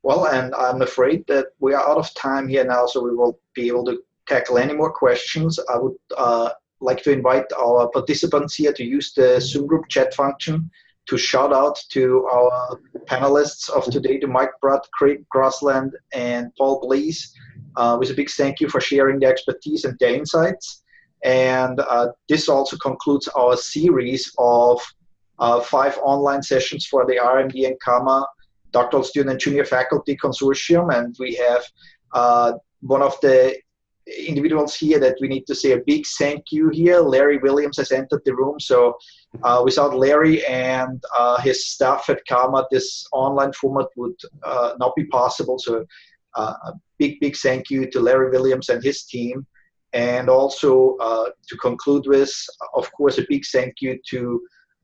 Speaker 1: Well, and I'm afraid that we are out of time here now, so we won't be able to tackle any more questions. I would like to invite our participants here to use the Zoom group chat function to shout out to our panelists of today, to Mike Pratt, Craig Grossland, and Paul Blease, with a big thank you for sharing their expertise and their insights. And this also concludes our series of 5 online sessions for the RMD and CAMA Doctoral Student and Junior Faculty Consortium. And we have one of the individuals here that we need to say a big thank you here. Larry Williams has entered the room. So without Larry and his staff at CAMA, this online format would not be possible. So a big thank you to Larry Williams and his team. And also to conclude with, of course, a big thank you to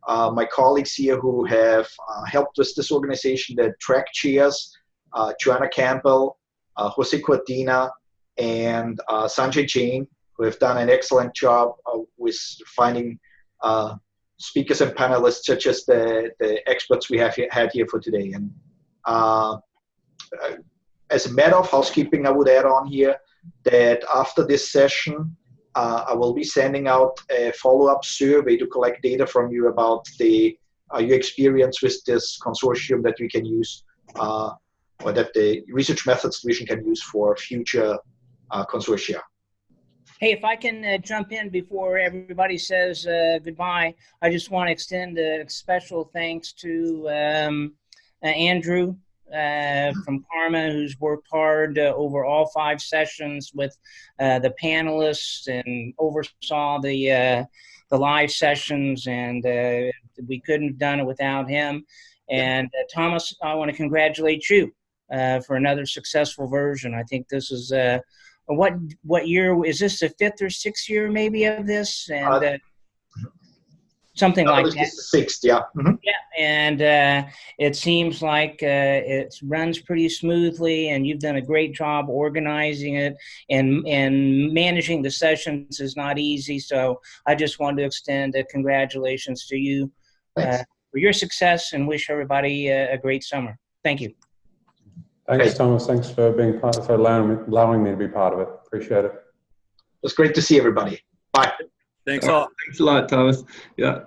Speaker 1: my colleagues here who have helped with this organization, the track chairs, Joanna Campbell, Jose Cortina, and Sanjay Jain, who have done an excellent job with finding speakers and panelists such as the experts we have had here for today. And as a matter of housekeeping, I would add on here that after this session, I will be sending out a follow-up survey to collect data from you about your experience with this consortium that we can use, or that the Research Methods Division can use for future consortia.
Speaker 5: Hey, if I can jump in before everybody says goodbye, I just want to extend a special thanks to Andrew from Karma, who's worked hard over all 5 sessions with the panelists and oversaw the live sessions, and we couldn't have done it without him. And Thomas, I want to congratulate you for another successful version. I think this is what year is this? The 5th or 6th year maybe of this, and something like that.
Speaker 1: The 6th, yeah. Mm-hmm.
Speaker 5: Yeah, and it seems like it runs pretty smoothly, and you've done a great job organizing it, and managing the sessions is not easy. So I just wanted to extend congratulations to you for your success, and wish everybody a great summer. Thank you.
Speaker 2: Thanks, Thomas. Thanks for being for allowing me to be part of it. Appreciate it.
Speaker 1: It was great to see everybody. Bye.
Speaker 3: Thanks all.
Speaker 4: Thanks a lot, Thomas. Yeah.